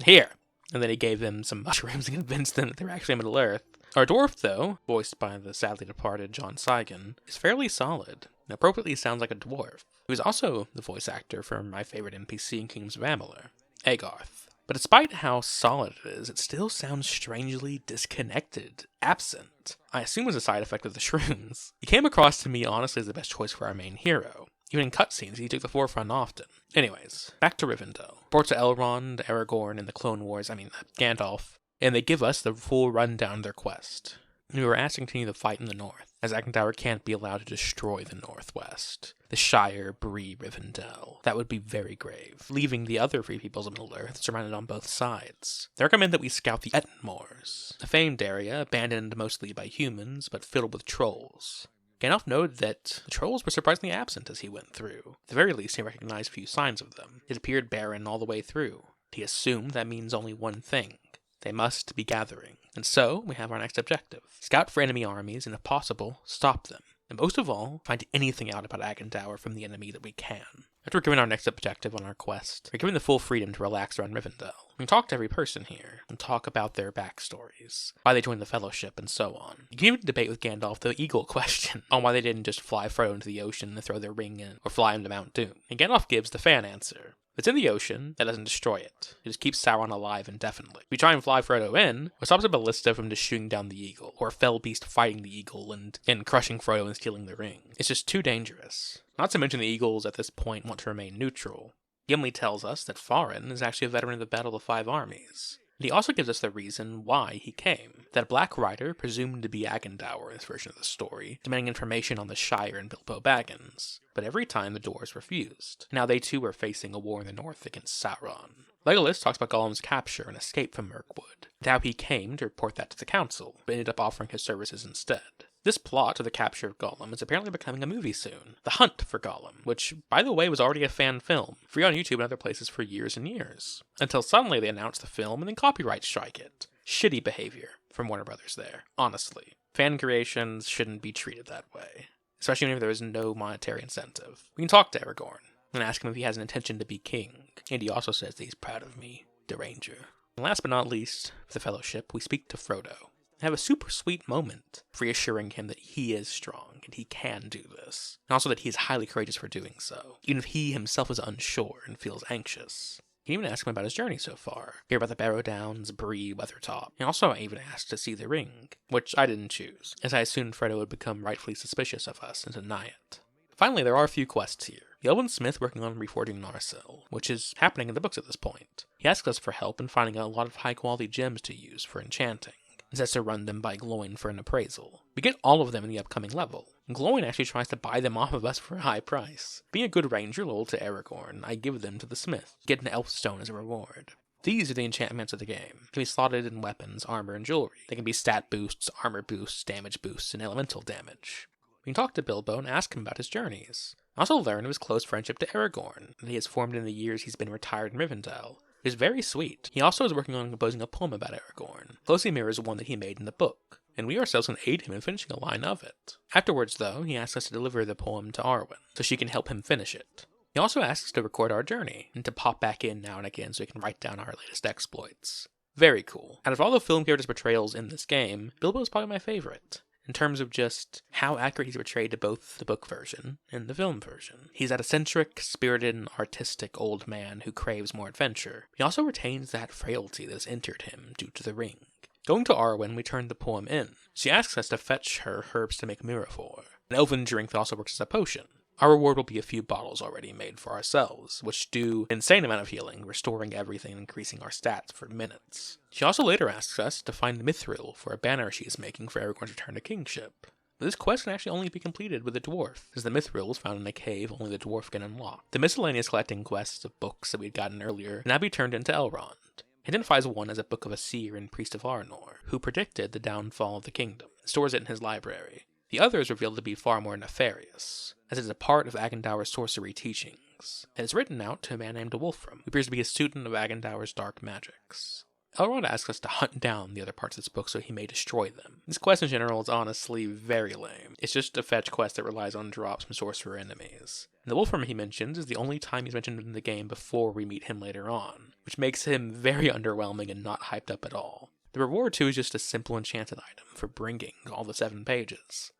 A: Here. And then he gave them some mushrooms and convinced them that they were actually Middle-earth. Our dwarf, though, voiced by the sadly departed John Seigan, is fairly solid and appropriately sounds like a dwarf. He was also the voice actor for my favorite NPC in Kingdoms of Amalur, Agarth. But despite how solid it is, it still sounds strangely disconnected, absent. I assume as a side effect of the shrooms. He came across to me honestly as the best choice for our main hero. Even in cutscenes, he took the forefront often. Anyways, back to Rivendell. Reports of Elrond, Aragorn, and the Clone Wars, Gandalf, and they give us the full rundown of their quest. We were asked to continue the fight in the north, as Agandaur can't be allowed to destroy the northwest. The Shire Bree Rivendell. That would be very grave, leaving the other free peoples of Middle-earth surrounded on both sides. They recommend that we scout the Etten Moors, a famed area abandoned mostly by humans, but filled with trolls. Gandalf noted that the trolls were surprisingly absent as he went through. At the very least, he recognized few signs of them. It appeared barren all the way through. He assumed that means only one thing. They must be gathering. And so, we have our next objective. Scout for enemy armies, and if possible, stop them. And most of all, find anything out about Agandaur from the enemy that we can. After we're given our next objective on our quest, we're given the full freedom to relax around Rivendell. We can talk to every person here, and talk about their backstories, why they joined the Fellowship, and so on. You can even debate with Gandalf the Eagle question, on why they didn't just fly Frodo into the ocean and throw their ring in, or fly him to Mount Doom. And Gandalf gives the fan answer. If it's in the ocean, that doesn't destroy it. It just keeps Sauron alive indefinitely. If you try and fly Frodo in, it stops a ballista from just shooting down the eagle, or a fell beast fighting the eagle and crushing Frodo and stealing the ring. It's just too dangerous. Not to mention the eagles at this point want to remain neutral. Gimli tells us that Farin is actually a veteran of the Battle of the Five Armies. And he also gives us the reason why he came. That a Black Rider, presumed to be Agendaur in this version of the story, demanding information on the Shire and Bilbo Baggins. But every time the Dwarves refused. Now they too were facing a war in the north against Sauron. Legolas talks about Gollum's capture and escape from Mirkwood, and how he came to report that to the council, but ended up offering his services instead. This plot of the capture of Gollum is apparently becoming a movie soon. The Hunt for Gollum, which, by the way, was already a fan film, free on YouTube and other places for years and years. Until suddenly they announced the film and then copyright strike it. Shitty behavior from Warner Brothers there, honestly. Fan creations shouldn't be treated that way, especially when there is no monetary incentive. We can talk to Aragorn and ask him if he has an intention to be king, and he also says that he's proud of me, the Ranger. And last but not least, for the Fellowship, we speak to Frodo. Have a super sweet moment, reassuring him that he is strong and he can do this, and also that he is highly courageous for doing so, even if he himself is unsure and feels anxious. He even asked him about his journey so far, hear about the Barrow Downs, Bree, Weathertop, and also even asked to see the ring, which I didn't choose, as I assumed Frodo would become rightfully suspicious of us and deny it. Finally, there are a few quests here. The Elven Smith working on reforging Narsil, which is happening in the books at this point. He asks us for help in finding a lot of high-quality gems to use for enchanting, and says to run them by Gloin for an appraisal. We get all of them in the upcoming level. Gloin actually tries to buy them off of us for a high price. Being a good ranger loyal to Aragorn, I give them to the smith, get an elf stone as a reward. These are the enchantments of the game. They can be slotted in weapons, armor, and jewelry. They can be stat boosts, armor boosts, damage boosts, and elemental damage. We can talk to Bilbo and ask him about his journeys. I also learn of his close friendship to Aragorn, that he has formed in the years he's been retired in Rivendell. It is very sweet. He also is working on composing a poem about Aragorn. Closely mirrors one that he made in the book, and we ourselves can aid him in finishing a line of it. Afterwards, though, he asks us to deliver the poem to Arwen, so she can help him finish it. He also asks us to record our journey, and to pop back in now and again so we can write down our latest exploits. Very cool. Out of all the film characters' portrayals in this game, Bilbo is probably my favorite, in terms of just how accurate he's portrayed to both the book version and the film version. He's that eccentric, spirited, and artistic old man who craves more adventure. He also retains that frailty that has entered him due to the ring. Going to Arwen, we turn the poem in. She asks us to fetch her herbs to make Mirafor, an elven drink that also works as a potion. Our reward will be a few bottles already made for ourselves, which do an insane amount of healing, restoring everything and increasing our stats for minutes. She also later asks us to find Mithril for a banner she is making for Aragorn's return to kingship. But this quest can actually only be completed with a dwarf, as the Mithril is found in a cave only the dwarf can unlock. The miscellaneous collecting quests of books that we had gotten earlier can now be turned into Elrond. He identifies one as a book of a seer and priest of Arnor, who predicted the downfall of the kingdom, and stores it in his library. The other is revealed to be far more nefarious, as it is a part of Agendaur's sorcery teachings, and is written out to a man named Wolfram, who appears to be a student of Agendaur's dark magics. Elrond asks us to hunt down the other parts of this book so he may destroy them. This quest in general is honestly very lame. It's just a fetch quest that relies on drops from sorcerer enemies. And the Wolfram he mentions is the only time he's mentioned in the game before we meet him later on, which makes him very underwhelming and not hyped up at all. The reward too is just a simple enchanted item for bringing all the 7 pages.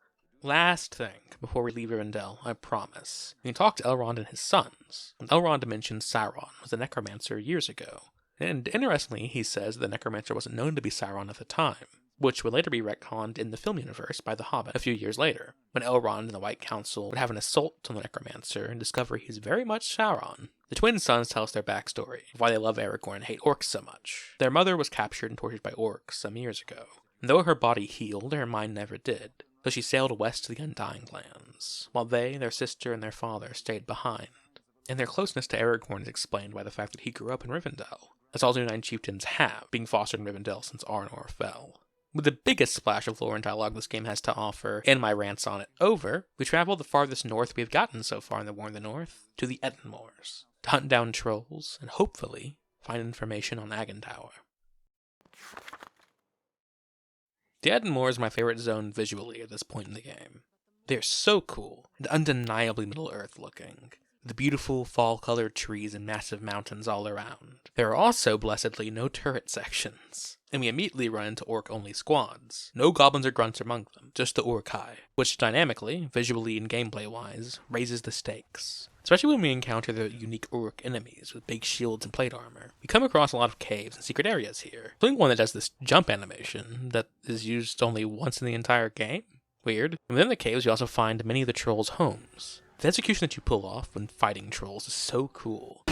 A: Last thing, before we leave Rivendell, I promise. We can talk to Elrond and his sons. Elrond mentions Sauron was a necromancer years ago. And interestingly, he says the necromancer wasn't known to be Sauron at the time, which would later be retconned in the film universe by The Hobbit a few years later, when Elrond and the White Council would have an assault on the necromancer and discover he's very much Sauron. The twin sons tell us their backstory, of why they love Aragorn and hate orcs so much. Their mother was captured and tortured by orcs some years ago, and though her body healed, her mind never did. So she sailed west to the Undying Lands, while they, their sister, and their father stayed behind. And their closeness to Aragorn is explained by the fact that he grew up in Rivendell, as all the 9 chieftains have, being fostered in Rivendell since Arnor fell. With the biggest splash of lore and dialogue this game has to offer, and my rants on it over, we travel the farthest north we have gotten so far in the War in the North, to the Ettenmoors, to hunt down trolls, and hopefully find information on Agendaur. The Ettenmoor is my favorite zone visually at this point in the game. They are so cool, and undeniably Middle-earth looking. The beautiful fall-colored trees and massive mountains all around. There are also, blessedly, no turret sections, and we immediately run into orc-only squads. No goblins or grunts among them, just the Uruk-hai, which dynamically, visually and gameplay-wise, raises the stakes. especially when we encounter the unique Uruk enemies with big shields and plate armor. We come across a lot of caves and secret areas here, including one that does this jump animation that is used only once in the entire game. Weird. And within the caves, you also find many of the trolls' homes. The execution that you pull off when fighting trolls is so cool.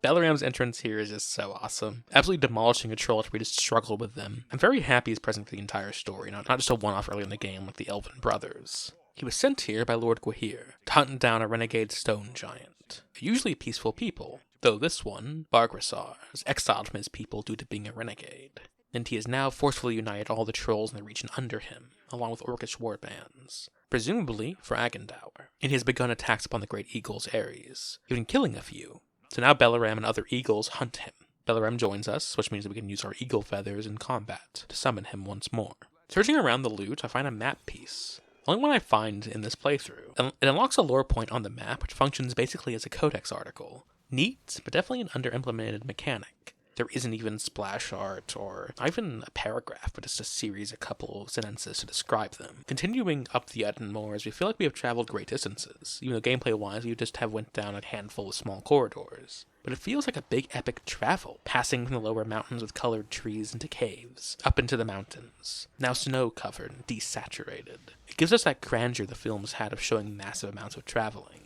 A: Balaram's entrance here is just so awesome. Absolutely demolishing a troll after we just struggle with them. I'm very happy he's present for the entire story, not just a one-off early in the game like the Elven brothers. He was sent here by Lord Gwahir to hunt down a renegade stone giant. They're usually peaceful people, though this one, Bargrasar, was exiled from his people due to being a renegade. And he has now forcefully united all the trolls in the region under him, along with Orcish warbands, presumably for Agendour. And he has begun attacks upon the Great Eagle's Ares, even killing a few. So now Balaram and other eagles hunt him. Balaram joins us, which means that we can use our eagle feathers in combat to summon him once more. Searching around the loot, I find a map piece. The only one I find in this playthrough. It unlocks a lore point on the map, which functions basically as a codex article. Neat, but definitely an under-implemented mechanic. There isn't even splash art, or not even a paragraph, but just a series, a couple of sentences to describe them. Continuing up the Etten Moors, we feel like we have traveled great distances, even though gameplay-wise we just have went down a handful of small corridors. But it feels like a big epic travel, passing from the lower mountains with colored trees into caves, up into the mountains, now snow-covered and desaturated. It gives us that grandeur the films had of showing massive amounts of traveling.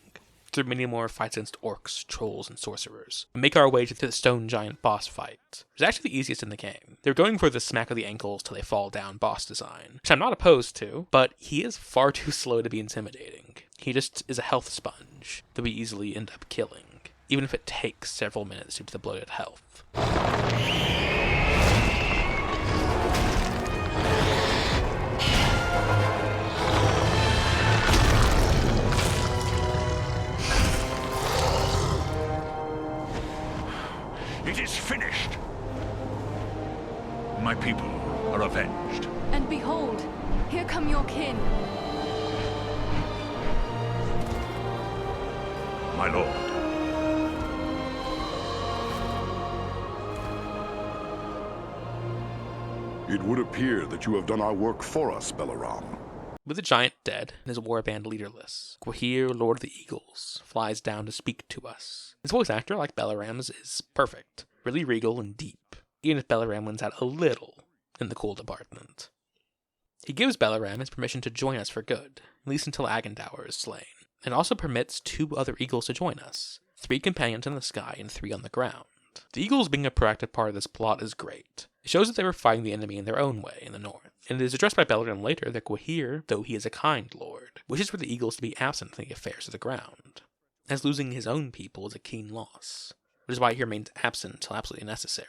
A: Through many more fights against orcs, trolls, and sorcerers. We make our way to the stone giant boss fight. It's actually the easiest in the game. They're going for the smack of the ankles till they fall down boss design, which I'm not opposed to, but he is far too slow to be intimidating. He just is a health sponge that we easily end up killing, even if it takes several minutes due to the bloated health.
E: It is finished! My people are avenged.
I: And behold, here come your kin.
E: My lord.
L: It would appear that you have done our work for us, Balaram.
A: With the giant dead and his warband leaderless, Gwahir, Lord of the Eagles, flies down to speak to us. His voice actor, like Balaram's, is perfect, really regal and deep, even if Balaram wins out a little in the cool department. He gives Balaram his permission to join us for good, at least until Agendour is slain, and also permits 2 other eagles to join us, 3 companions in the sky and 3 on the ground. The eagles being a proactive part of this plot is great. It shows that they were fighting the enemy in their own way in the north, and it is addressed by Balaram later that Gwahir, though he is a kind lord, wishes for the eagles to be absent from the affairs of the ground, as losing his own people is a keen loss, which is why he remains absent until absolutely necessary.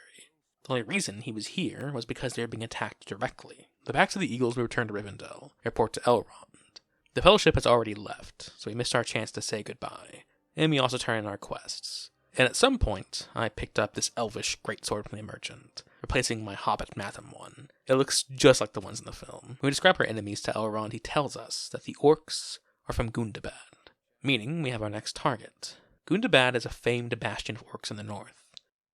A: The only reason he was here was because they were being attacked directly. The backs of the eagles will return to Rivendell, report to Elrond. The Fellowship has already left, so we missed our chance to say goodbye, and we also turn in our quests. And at some point, I picked up this elvish greatsword from the merchant, replacing my Hobbit Matham one. It looks just like the ones in the film. When we describe our enemies to Elrond, he tells us that the orcs are from Gundabad, meaning we have our next target. Gundabad is a famed bastion of orcs in the north.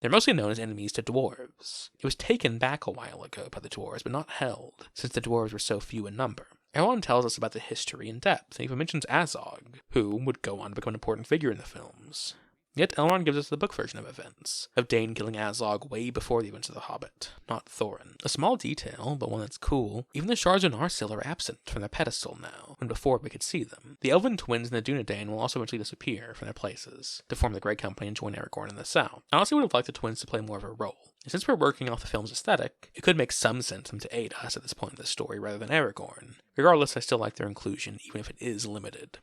A: They're mostly known as enemies to dwarves. It was taken back a while ago by the dwarves, but not held, since the dwarves were so few in number. Elrond tells us about the history in depth, and even mentions Azog, who would go on to become an important figure in the films. Yet Elrond gives us the book version of events, of Dane killing Azog way before the events of The Hobbit, not Thorin. A small detail, but one that's cool, even the shards of Narsil are absent from their pedestal now, when before we could see them. The Elven twins and the Dunedain will also eventually disappear from their places, to form the Grey Company and join Aragorn in the south. I honestly would have liked the twins to play more of a role. And since we're working off the film's aesthetic, it could make some sense for them to aid us at this point in the story rather than Aragorn. Regardless, I still like their inclusion, even if it is limited.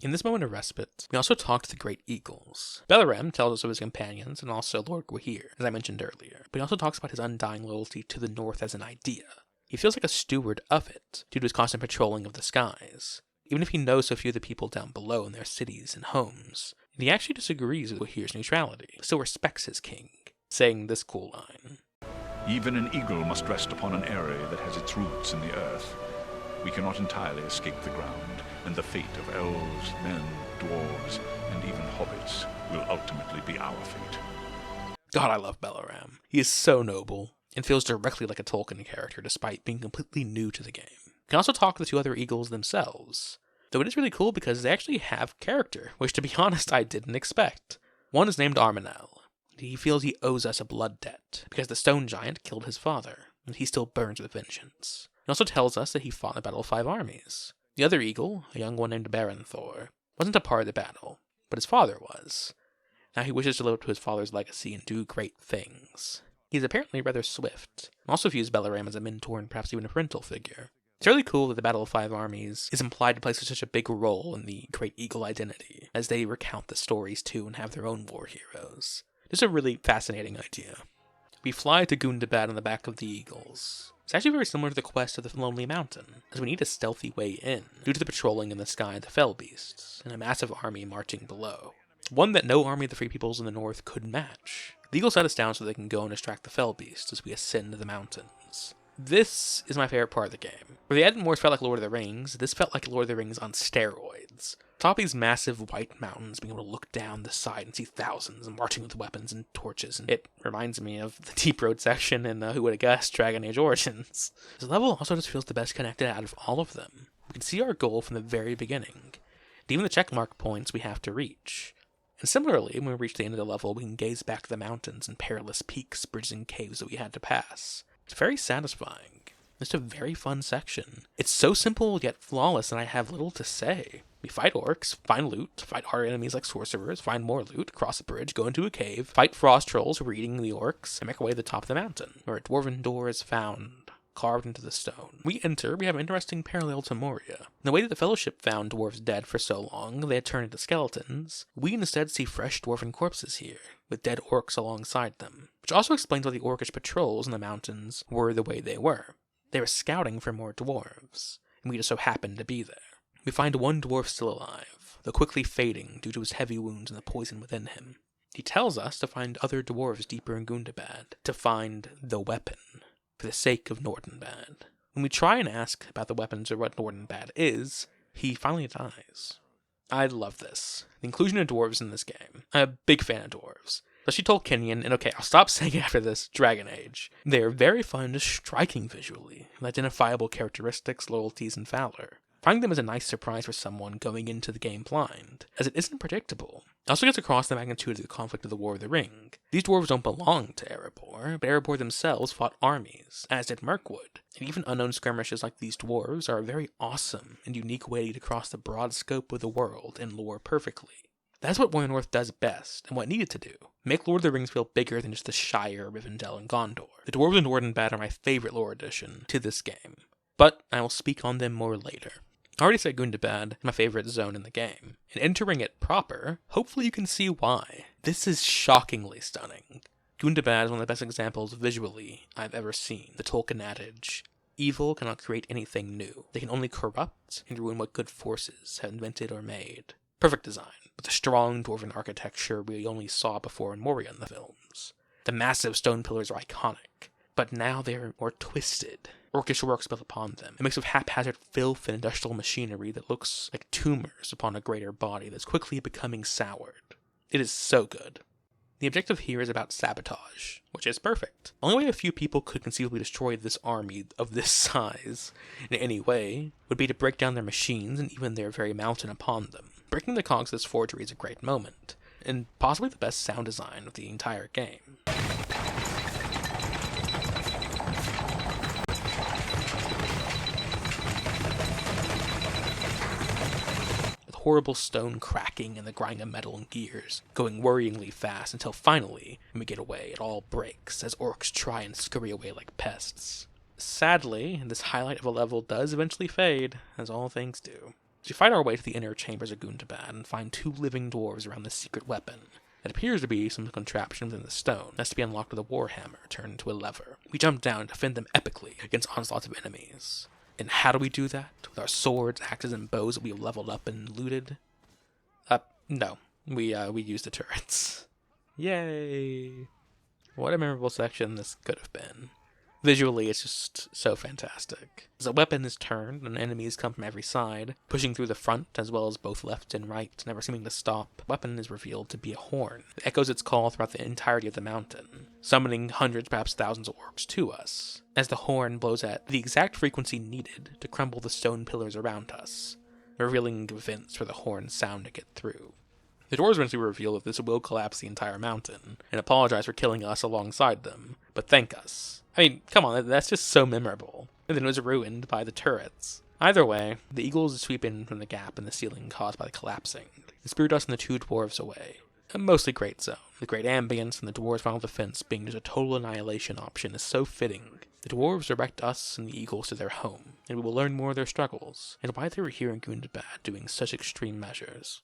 A: In this moment of respite, we also talk to the Great Eagles. Balaram tells us of his companions and also Lord Gwahir, as I mentioned earlier, but he also talks about his undying loyalty to the North as an idea. He feels like a steward of it, due to his constant patrolling of the skies. even if he knows so few of the people down below in their cities and homes. And he actually disagrees with Wahir's neutrality, still respects his king, saying this cool line.
E: Even an eagle must rest upon an area that has its roots in the earth. We cannot entirely escape the ground, and the fate of elves, men, dwarves, and even hobbits will ultimately be our fate.
A: God, I love Balaram. He is so noble, and feels directly like a Tolkien character despite being completely new to the game. You can also talk to the two other eagles themselves, though it is really cool because they actually have character, which to be honest I didn't expect. One is named Armanel. He feels he owes us a blood debt, because the stone giant killed his father, and he still burns with vengeance. He also tells us that he fought in the Battle of 5 Armies. The other eagle, a young one named Baranthor, wasn't a part of the battle, but his father was. Now he wishes to live up to his father's legacy and do great things. He's apparently rather swift, and also views Balaram as a mentor and perhaps even a parental figure. It's really cool that the Battle of 5 Armies is implied to play such a big role in the Great Eagle identity, as they recount the stories too and have their own war heroes. Just a really fascinating idea. We fly to Gundabad on the back of the eagles. It's actually very similar to the quest of the Lonely Mountain, as we need a stealthy way in, due to the patrolling in the sky of the fell beasts, and a massive army marching below. One that no army of the Free Peoples in the north could match. The eagles set us down so they can go and distract the fell beasts as we ascend the mountains. This is my favorite part of the game. Where the Edmores felt like Lord of the Rings, this felt like Lord of the Rings on steroids. Atop these massive white mountains, being able to look down the side and see thousands marching with weapons and torches, and it reminds me of the Deep Road section in Who Would Have Guessed Dragon Age Origins. This level also just feels the best connected out of all of them. We can see our goal from the very beginning, and even the checkmark points we have to reach. And similarly, when we reach the end of the level, we can gaze back to the mountains and perilous peaks, bridges, and caves that we had to pass. It's very satisfying. It's a very fun section. It's so simple yet flawless, and I have little to say. We fight orcs, find loot, fight hard enemies like sorcerers, find more loot, cross a bridge, go into a cave, fight frost trolls who are eating the orcs, and make our way to the top of the mountain, where a dwarven door is found, carved into the stone. We enter, we have an interesting parallel to Moria. In the way that the Fellowship found dwarves dead for so long, they had turned into skeletons, we instead see fresh dwarven corpses here, with dead orcs alongside them. Which also explains why the orcish patrols in the mountains were the way they were. They were scouting for more dwarves, and we just so happened to be there. We find one dwarf still alive, though quickly fading due to his heavy wounds and the poison within him. He tells us to find other dwarves deeper in Gundabad, to find the weapon, for the sake of Nordenbad. When we try and ask about the weapons or what Nordenbad is, he finally dies. I love this. The inclusion of dwarves in this game. I'm a big fan of dwarves. Especially Tolkienian, and okay, I'll stop saying after this, Dragon Age. They are very fun, just striking visually, with identifiable characteristics, loyalties, and valor. Finding them is a nice surprise for someone going into the game blind, as it isn't predictable. It also gets across the magnitude of the conflict of the War of the Ring. These dwarves don't belong to Erebor, but Erebor themselves fought armies, as did Mirkwood. And even unknown skirmishes like these dwarves are a very awesome and unique way to cross the broad scope of the world and lore perfectly. That's what Warrior North does best, and what it needed to do. Make Lord of the Rings feel bigger than just the Shire, Rivendell, and Gondor. The Dwarves of Nordenbad are my favorite lore addition to this game, but I will speak on them more later. I already said Gundabad is my favorite zone in the game, and entering it proper, hopefully you can see why. This is shockingly stunning. Gundabad is one of the best examples visually I've ever seen. The Tolkien adage, evil cannot create anything new. They can only corrupt and ruin what good forces have invented or made. Perfect design, with the strong dwarven architecture we only saw before in Moria in the films. The massive stone pillars are iconic, but now they're more twisted. Orcish works built upon them. A mix of haphazard filth and industrial machinery that looks like tumors upon a greater body that's quickly becoming soured. It is so good. The objective here is about sabotage, which is perfect. The only way a few people could conceivably destroy this army of this size in any way would be to break down their machines and even their very mountain upon them. Breaking the cogs of this forgery is a great moment, and possibly the best sound design of the entire game. Horrible stone cracking and the grinding of metal and gears, going worryingly fast until finally, when we get away, it all breaks as orcs try and scurry away like pests. Sadly, this highlight of a level does eventually fade, as all things do. So we fight our way to the inner chambers of Gundabad and find two living dwarves around the secret weapon. It appears to be some contraption within the stone, that's to be unlocked with a warhammer turned into a lever. We jump down and defend them epically against onslaughts of enemies. And how do we do that? With our swords, axes, and bows that we have leveled up and looted? No. We use the turrets. Yay! What a memorable section this could have been. Visually, it's just so fantastic. As a weapon is turned, and enemies come from every side, pushing through the front as well as both left and right, never seeming to stop, the weapon is revealed to be a horn. It echoes its call throughout the entirety of the mountain, summoning hundreds, perhaps thousands of orcs to us, as the horn blows at the exact frequency needed to crumble the stone pillars around us, revealing vents for the horn's sound to get through. The dwarves eventually reveal that this will collapse the entire mountain, and apologize for killing us alongside them, but thank us. I mean, come on, that's just so memorable. And then it was ruined by the turrets. Either way, the eagles sweep in from the gap in the ceiling caused by the collapsing, and spirit us and the two dwarves away. A mostly great zone. The great ambience and the dwarves' final defense being just a total annihilation option is so fitting. The dwarves direct us and the eagles to their home, and we will learn more of their struggles, and why they were here in Gundabad doing such extreme measures.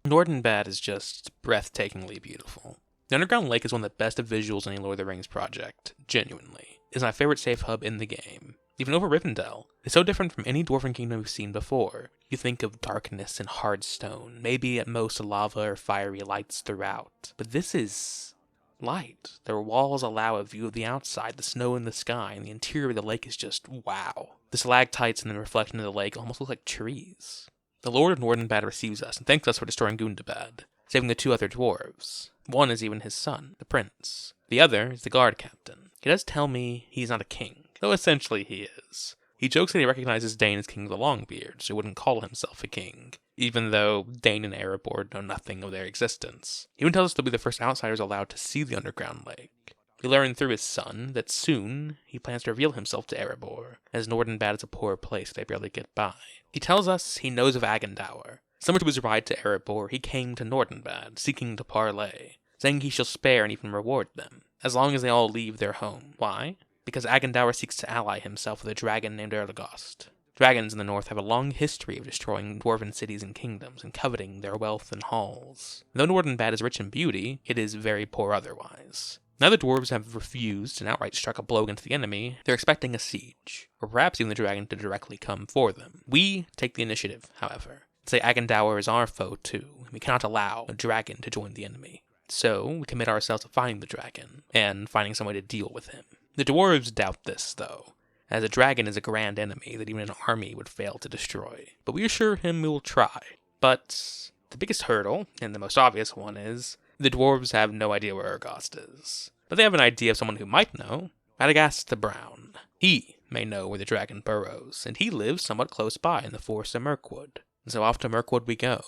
A: Nordenbad is just breathtakingly beautiful. The Underground Lake is one of the best of visuals in any Lord of the Rings project, genuinely. It's my favorite safe hub in the game, even over Rivendell. It's so different from any Dwarven kingdom we've seen before. You think of darkness and hard stone, maybe at most lava or fiery lights throughout, but this is light. Their walls allow a view of the outside, the snow in the sky, and the interior of the lake is just wow. The stalactites and the reflection of the lake almost look like trees. The Lord of Nordenbad receives us and thanks us for destroying Gundabad, saving the two other dwarves. One is even his son, the prince. The other is the guard captain. He does tell me he's not a king, though essentially he is. He jokes that he recognizes Dane as King of the Longbeard, so he wouldn't call himself a king, even though Dane and Erebor know nothing of their existence. He even tells us they'll be the first outsiders allowed to see the Underground Lake. We learn through his son that soon he plans to reveal himself to Erebor, as Nordenbad is a poor place they barely get by. He tells us he knows of Agendour. Similar to his ride to Erebor, he came to Nordenbad, seeking to parley, saying he shall spare and even reward them, as long as they all leave their home. Why? Because Agendour seeks to ally himself with a dragon named Erlegost. Dragons in the north have a long history of destroying dwarven cities and kingdoms and coveting their wealth and halls. Though Nordenbad is rich in beauty, it is very poor otherwise. Now the dwarves have refused and outright struck a blow against the enemy, they're expecting a siege, or perhaps even the dragon to directly come for them. We take the initiative, however. Say Agendour is our foe too, and we cannot allow a dragon to join the enemy. So we commit ourselves to finding the dragon, and finding some way to deal with him. The dwarves doubt this, though, as a dragon is a grand enemy that even an army would fail to destroy. But we assure him we will try. But the biggest hurdle, and the most obvious one, is the dwarves have no idea where Ergost is. But they have an idea of someone who might know. Radagast the Brown. He may know where the dragon burrows, and he lives somewhat close by in the forest of Mirkwood. So off to Mirkwood we go.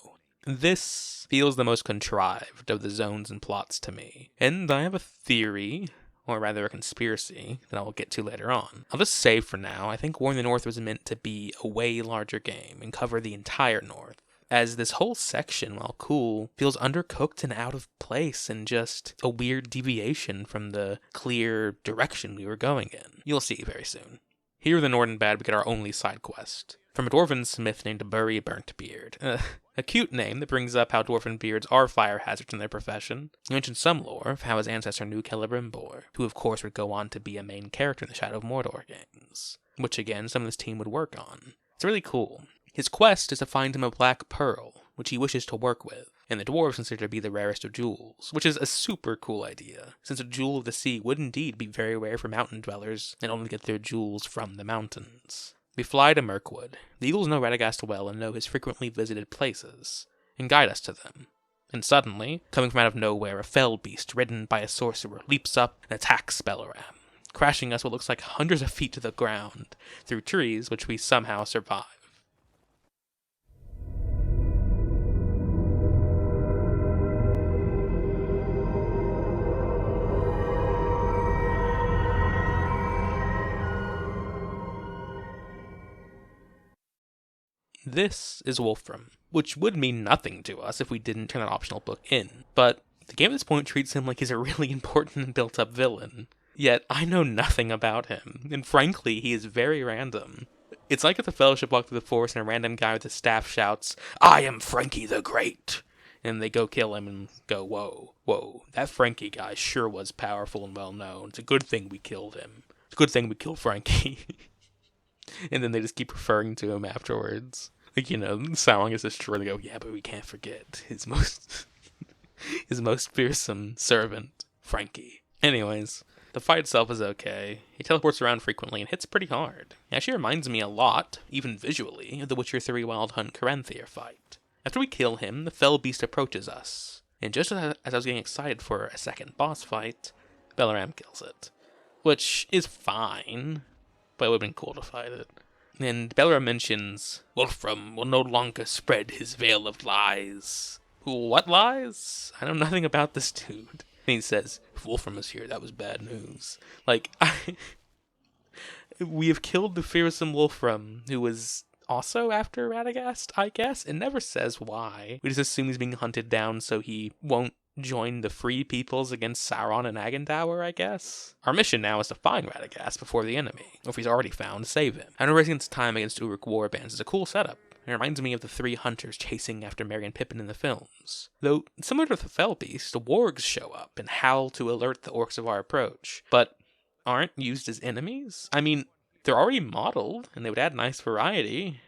A: This feels the most contrived of the zones and plots to me. And I have a theory, or rather a conspiracy, that I will get to later on. I'll just say for now, I think War in the North was meant to be a way larger game and cover the entire North, as this whole section, while cool, feels undercooked and out of place and just a weird deviation from the clear direction we were going in. You'll see very soon. Here in the Nordenbad, we get our only side quest, from a dwarven smith named Bury Burntbeard. A cute name that brings up how dwarven beards are fire hazards in their profession. He mentions some lore of how his ancestor knew Celebrimbor, who of course would go on to be a main character in the Shadow of Mordor games, which again some of this team would work on. It's really cool. His quest is to find him a black pearl, which he wishes to work with, and the dwarves consider to be the rarest of jewels, which is a super cool idea, since a jewel of the sea would indeed be very rare for mountain dwellers and only get their jewels from the mountains. We fly to Mirkwood. The eagles know Radagast well and know his frequently visited places, and guide us to them. And suddenly, coming from out of nowhere, a fell beast ridden by a sorcerer leaps up and attacks Spelloram, crashing us what looks like hundreds of feet to the ground, through trees which we somehow survive. This is Wolfram, which would mean nothing to us if we didn't turn that optional book in, but the game at this point treats him like he's a really important and built-up villain. Yet, I know nothing about him, and frankly, he is very random. It's like if the Fellowship walked through the forest and a random guy with a staff shouts, "I am Frankie the Great!" And they go kill him and go, whoa, that Frankie guy sure was powerful and well-known. It's a good thing we killed him. good thing we killed Frankie. And then they just keep referring to him afterwards. Like, Sauron is destroyed. They go, yeah, but we can't forget his most fearsome servant, Frankie. Anyways, the fight itself is okay. He teleports around frequently and hits pretty hard. It actually reminds me a lot, even visually, of the Witcher 3 Wild Hunt Caranthir fight. After we kill him, the fell beast approaches us. And just as I was getting excited for a second boss fight, Balaram kills it. Which is fine, but it would have been cool to fight it. And Balaram mentions, Wolfram will no longer spread his veil of lies. What lies? I know nothing about this dude. And he says, if Wolfram was here, that was bad news. We have killed the fearsome Wolfram, who was also after Radagast, I guess. It never says why. We just assume he's being hunted down so he won't join the Free Peoples against Sauron and Agandaur, I guess. Our mission now is to find Radagast before the enemy, or if he's already found, save him. I know racing its time against Uruk warbands is a cool setup. It reminds me of the 3 hunters chasing after Merry and Pippin in the films. Though, similar to the Fell Beast, the wargs show up and howl to alert the orcs of our approach, but aren't used as enemies? I mean, they're already modeled, and they would add nice variety,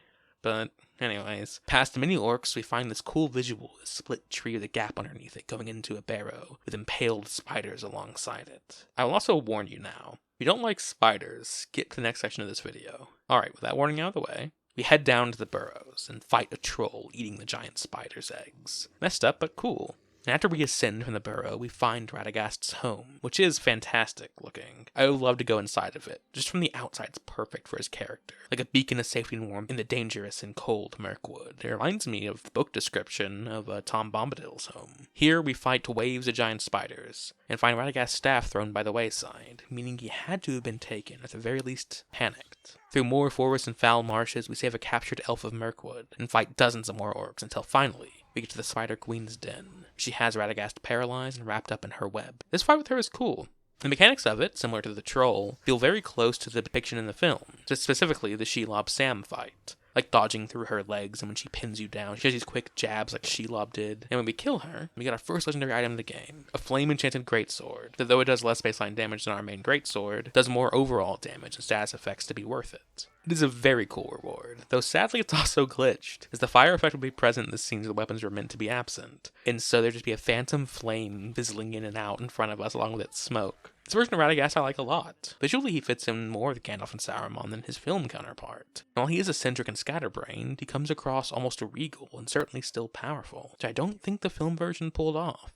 A: but anyways, past the mini orcs, we find this cool visual, a split tree with a gap underneath it going into a barrow, with impaled spiders alongside it. I will also warn you now, if you don't like spiders, skip to the next section of this video. Alright, with that warning out of the way, we head down to the burrows and fight a troll eating the giant spider's eggs. Messed up, but cool. And after we ascend from the burrow, we find Radagast's home, which is fantastic looking. I would love to go inside of it. Just from the outside, it's perfect for his character. Like a beacon of safety and warmth in the dangerous and cold Mirkwood. It reminds me of the book description of Tom Bombadil's home. Here, we fight waves of giant spiders, and find Radagast's staff thrown by the wayside, meaning he had to have been taken, at the very least, panicked. Through more forests and foul marshes, we save a captured elf of Mirkwood, and fight dozens of more orcs until finally, we get to the Spider Queen's den. She has Radagast paralyzed and wrapped up in her web. This fight with her is cool. The mechanics of it, similar to the troll, feel very close to the depiction in the film, specifically the Shelob Sam fight. Like dodging through her legs, and when she pins you down, she has these quick jabs like Shelob did. And when we kill her, we get our first legendary item of the game, a flame-enchanted greatsword, that though it does less baseline damage than our main greatsword, does more overall damage and status effects to be worth it. It is a very cool reward, though sadly it's also glitched, as the fire effect will be present in the scenes where the weapons are meant to be absent, and so there'd just be a phantom flame fizzling in and out in front of us along with its smoke. This version of Radagast I like a lot. Visually he fits in more with Gandalf and Saruman than his film counterpart. And while he is eccentric and scatterbrained, he comes across almost regal and certainly still powerful, which I don't think the film version pulled off.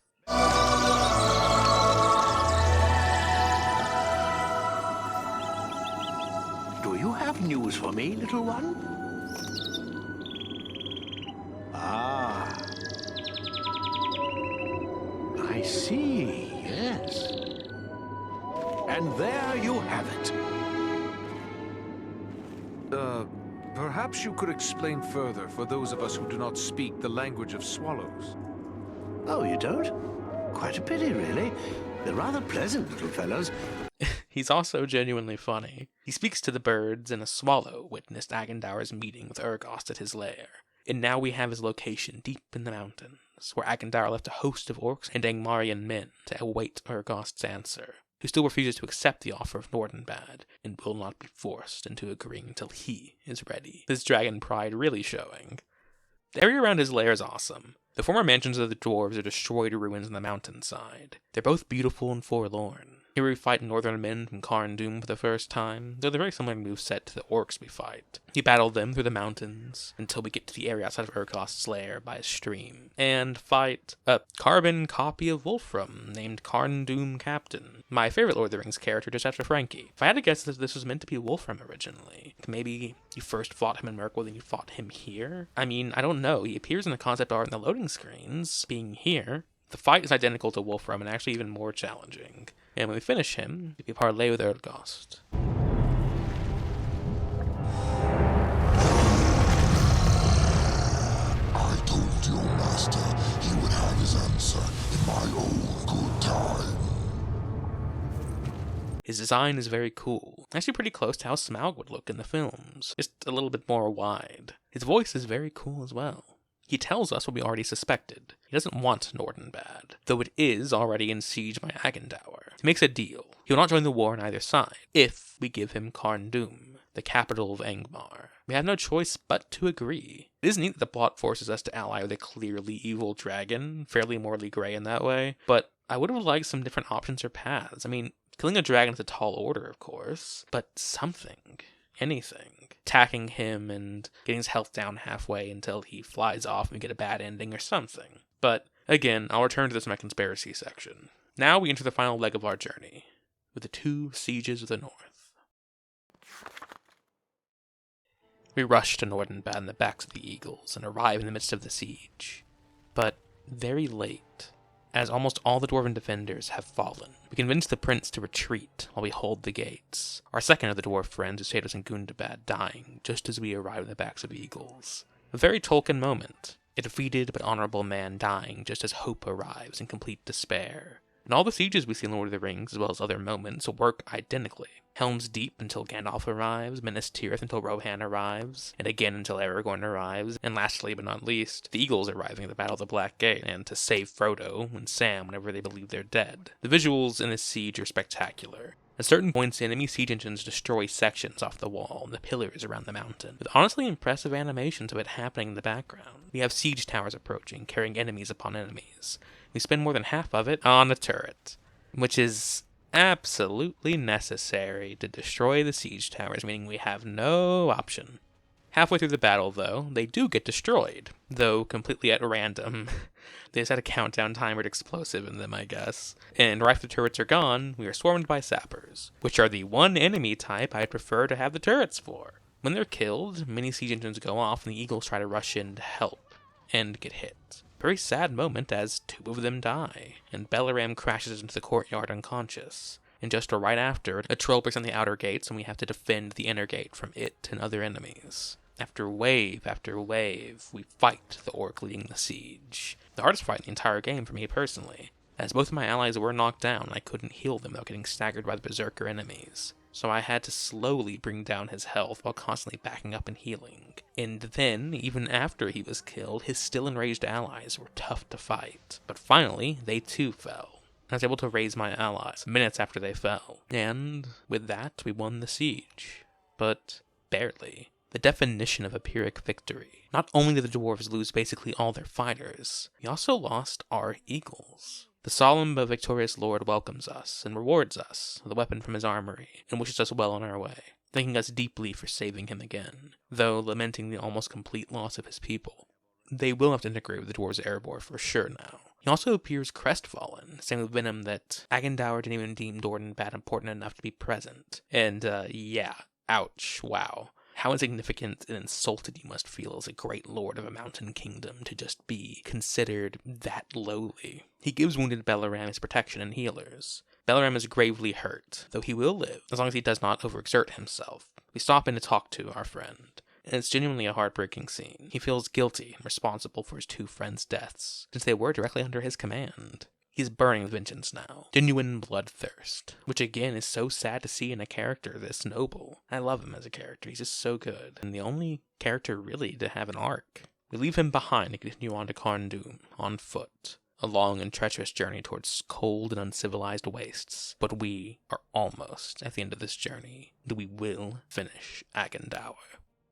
D: Do you have news for me, little one? Ah. I see, yes. And there you have it.
F: Perhaps you could explain further for those of us who do not speak the language of swallows.
D: Oh, you don't? Quite a pity, really. They're rather pleasant little fellows.
A: He's also genuinely funny. He speaks to the birds, and a swallow witnessed Agandaur's meeting with Urgost at his lair. And now we have his location deep in the mountains, where Agandaur left a host of orcs and Angmarian men to await Urgost's answer, who still refuses to accept the offer of Nordenbad, and will not be forced into agreeing until he is ready. His dragon pride really showing. The area around his lair is awesome. The former mansions of the dwarves are destroyed ruins on the mountainside. They're both beautiful and forlorn. Here we fight northern men from Carn Dûm for the first time, though they're very similar moveset to the orcs we fight. We battle them through the mountains until we get to the area outside of Urgost's lair by a stream, and fight a carbon copy of Wolfram named Carn Dûm Captain, my favorite Lord of the Rings character just after Frankie. If I had to guess, this was meant to be Wolfram originally. Maybe you first fought him in Mirkwood and you fought him here? I mean, I don't know. He appears in the concept art and the loading screens, being here. The fight is identical to Wolfram and actually even more challenging. And when we finish him, we parlay with Urgost.
L: I told your master he would have his answer in my own good time.
A: His design is very cool. Actually pretty close to how Smaug would look in the films, just a little bit more wide. His voice is very cool as well. He tells us what we already suspected. He doesn't want Nordenbad, though it is already in siege by Agandaur. He makes a deal. He will not join the war on either side, if we give him Karn Dûm, the capital of Angmar. We have no choice but to agree. It is neat that the plot forces us to ally with a clearly evil dragon, fairly morally grey in that way, but I would have liked some different options or paths. I mean, killing a dragon is a tall order, of course, but something. Anything. Attacking him and getting his health down halfway until he flies off and we get a bad ending or something. But, again, I'll return to this in my conspiracy section. Now we enter the final leg of our journey, with the 2 sieges of the north. We rush to Nordenbad in the backs of the Eagles and arrive in the midst of the siege. But very late, as almost all the Dwarven defenders have fallen. We convince the prince to retreat while we hold the gates, our second of the dwarf friends who stayed us in Gundabad dying just as we arrive in the backs of Eagles. A very Tolkien moment, a defeated but honorable man dying just as hope arrives in complete despair. And all the sieges we see in Lord of the Rings, as well as other moments, work identically. Helm's Deep until Gandalf arrives, Minas Tirith until Rohan arrives, and again until Aragorn arrives, and lastly but not least, the Eagles arriving at the Battle of the Black Gate, and to save Frodo and Sam whenever they believe they're dead. The visuals in this siege are spectacular. At certain points, enemy siege engines destroy sections off the wall and the pillars around the mountain, with honestly impressive animations of it happening in the background. We have siege towers approaching, carrying enemies upon enemies. We spend more than half of it on a turret, which is absolutely necessary to destroy the siege towers, meaning we have no option. Halfway through the battle, though, they do get destroyed, though completely at random. They just had a countdown timered explosive in them, I guess. And right after the turrets are gone, we are swarmed by sappers, which are the one enemy type I'd prefer to have the turrets for. When they're killed, many siege engines go off and the Eagles try to rush in to help, and get hit. Very sad moment as 2 of them die, and Belaram crashes into the courtyard unconscious. And just right after, a troll breaks on the outer gates and we have to defend the inner gate from it and other enemies. After wave, we fight the orc leading the siege. The hardest fight in the entire game for me personally, as both of my allies were knocked down and I couldn't heal them without getting staggered by the berserker enemies. So I had to slowly bring down his health while constantly backing up and healing. And then, even after he was killed, his still enraged allies were tough to fight. But finally, they too fell. I was able to raise my allies minutes after they fell. And with that, we won the siege. But barely. The definition of a Pyrrhic victory. Not only did the dwarves lose basically all their fighters, we also lost our eagles. The solemn but victorious lord welcomes us and rewards us with a weapon from his armory and wishes us well on our way, thanking us deeply for saving him again, though lamenting the almost complete loss of his people. They will have to integrate with the dwarves' Erebor for sure now. He also appears crestfallen, saying with venom that Agendaur didn't even deem Dordenbad important enough to be present. And, yeah, ouch, wow. How insignificant and insulted you must feel as a great lord of a mountain kingdom to just be considered that lowly. He gives wounded Belaram his protection and healers. Belaram is gravely hurt, though he will live, as long as he does not overexert himself. We stop in to talk to our friend, and it's genuinely a heartbreaking scene. He feels guilty and responsible for his 2 friends' deaths, since they were directly under his command. He's burning with vengeance now. Genuine bloodthirst. Which again is so sad to see in a character this noble. I love him as a character. He's just so good. And the only character really to have an arc. We leave him behind and continue on to Karn Dûm, on foot. A long and treacherous journey towards cold and uncivilized wastes. But we are almost at the end of this journey. And we will finish Agendaur.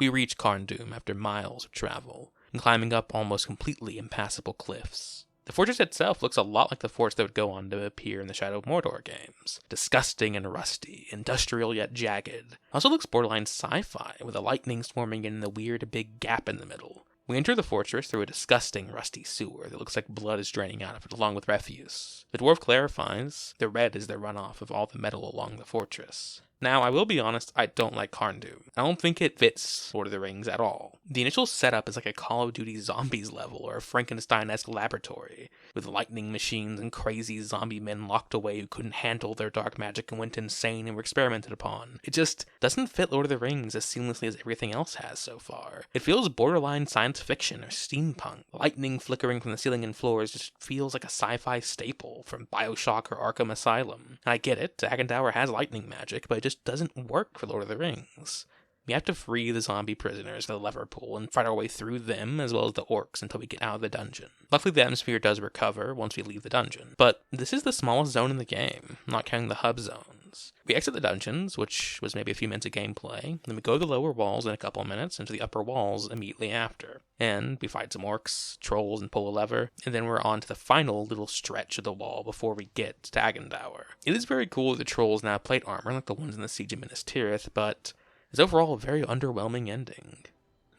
A: We reach Karn Dûm after miles of travel, and climbing up almost completely impassable cliffs. The fortress itself looks a lot like the forts that would go on to appear in the Shadow of Mordor games. Disgusting and rusty, industrial yet jagged. It also looks borderline sci-fi, with the lightning swarming in the weird big gap in the middle. We enter the fortress through a disgusting rusty sewer that looks like blood is draining out of it along with refuse. The dwarf clarifies, the red is the runoff of all the metal along the fortress. Now, I will be honest, I don't like Karn Dûm. I don't think it fits Lord of the Rings at all. The initial setup is like a Call of Duty Zombies level or a Frankenstein-esque laboratory, with lightning machines and crazy zombie men locked away who couldn't handle their dark magic and went insane and were experimented upon. It just doesn't fit Lord of the Rings as seamlessly as everything else has so far. It feels borderline science fiction or steampunk. Lightning flickering from the ceiling and floors just feels like a sci-fi staple from BioShock or Arkham Asylum. And I get it, Agendaur has lightning magic, but it just doesn't work for Lord of the Rings. We have to free the zombie prisoners to the lever pool and fight our way through them as well as the orcs until we get out of the dungeon. Luckily the atmosphere does recover once we leave the dungeon, but this is the smallest zone in the game, not counting the hub zone. dungeons. We exit the dungeons, which was maybe a few minutes of gameplay, then we go to the lower walls in a couple of minutes, and to the upper walls immediately after. And we fight some orcs, trolls, and pull a lever, and then we're on to the final little stretch of the wall before we get to Agendour. It is very cool that the trolls now have plate armor, like the ones in the Siege of Minas Tirith, but it's overall a very underwhelming ending.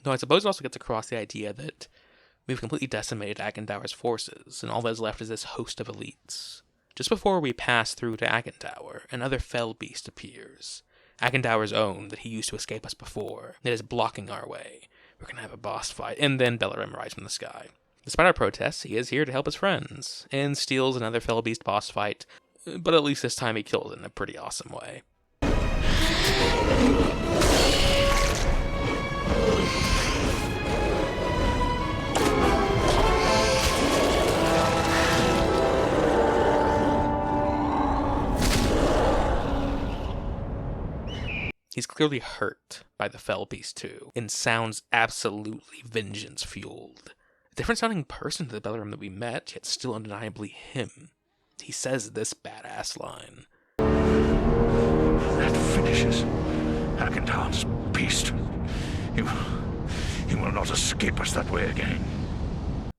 A: Though I suppose it also gets across the idea that we've completely decimated Agendour's forces, and all that is left is this host of elites. Just before we pass through to Agendour, another fell beast appears. Agendour's own that he used to escape us before, that is blocking our way. We're gonna have a boss fight, and then Bellerim arrives from the sky. Despite our protests, he is here to help his friends, and steals another fell beast boss fight, but at least this time he kills it in a pretty awesome way. He's clearly hurt by the Fell Beast too, and sounds absolutely vengeance-fueled. A different-sounding person to the Bellerim that we met, yet still undeniably him. He says this badass line.
E: That finishes Agendour's beast. He will not escape us that way again.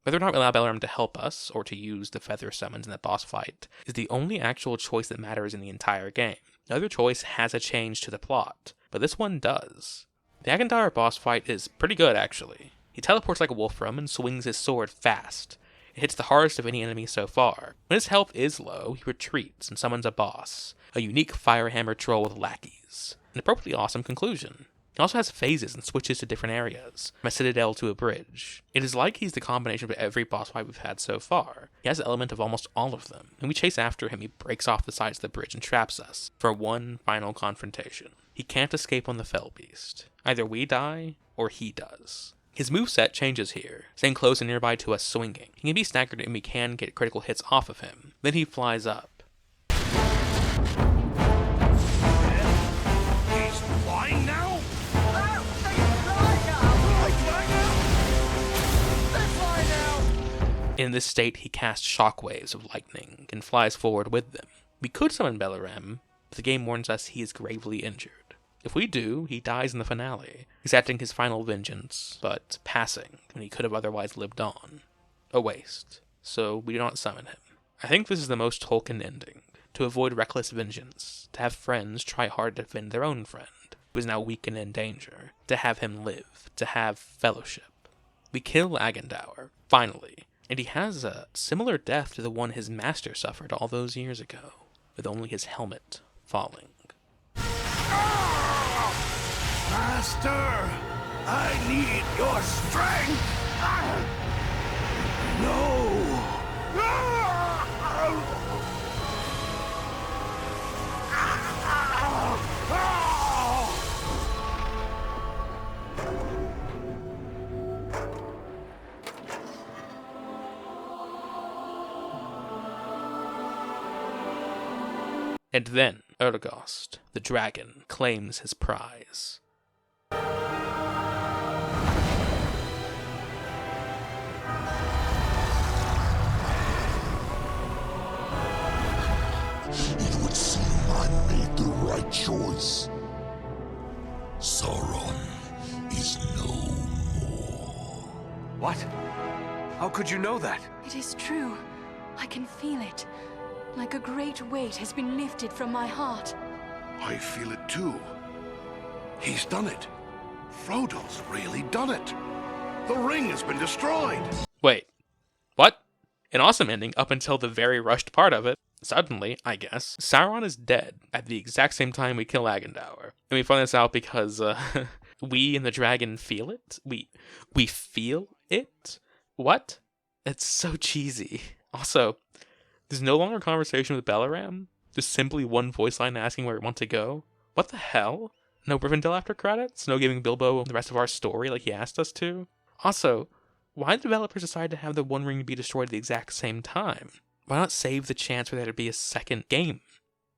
A: Whether or not we allow Bellerim to help us, or to use the feather summons in that boss fight, is the only actual choice that matters in the entire game. The other choice has a change to the plot, but this one does. The Agendour boss fight is pretty good, actually. He teleports like a wolfram and swings his sword fast. It hits the hardest of any enemy so far. When his health is low, he retreats and summons a boss, a unique firehammer troll with lackeys. An appropriately awesome conclusion. He also has phases and switches to different areas, from a citadel to a bridge. It is like he's the combination of every boss fight we've had so far. He has an element of almost all of them. When we chase after him, he breaks off the sides of the bridge and traps us for one final confrontation. He can't escape on the Fell Beast. Either we die, or he does. His moveset changes here, staying close and nearby to us swinging. He can be staggered and we can get critical hits off of him. Then he flies up.
H: He's flying now?
A: In this state, he casts shockwaves of lightning and flies forward with them. We could summon Bellerim, but the game warns us he is gravely injured. If we do, he dies in the finale, exacting his final vengeance, but passing when he could have otherwise lived on. A waste, so we do not summon him. I think this is the most Tolkien ending. To avoid reckless vengeance, to have friends try hard to defend their own friend, who is now weak and in danger, to have him live, to have fellowship. We kill Agendour, finally, and he has a similar death to the one his master suffered all those years ago, with only his helmet falling.
H: Master, I need your strength. No.
A: And then, Ergost, the dragon, claims his prize.
L: It would seem I made the right choice. Sauron is no more.
F: What? How could you know that?
I: It is true. I can feel it. Like a great weight has been lifted from my heart.
H: I feel it too. He's done it. Frodo's really done it. The ring has been destroyed.
A: Wait, what? An awesome ending up until the very rushed part of it. Suddenly, I guess, Sauron is dead at the exact same time we kill Agendour. And we find this out because, we and the dragon feel it? We feel it? What? It's so cheesy. Also, there's no longer conversation with Bellerim. Just simply one voice line asking where we want to go. What the hell? No Rivendell after credits? No giving Bilbo the rest of our story like he asked us to? Also, why did developers decide to have the One Ring be destroyed at the exact same time? Why not save the chance for there to be a second game?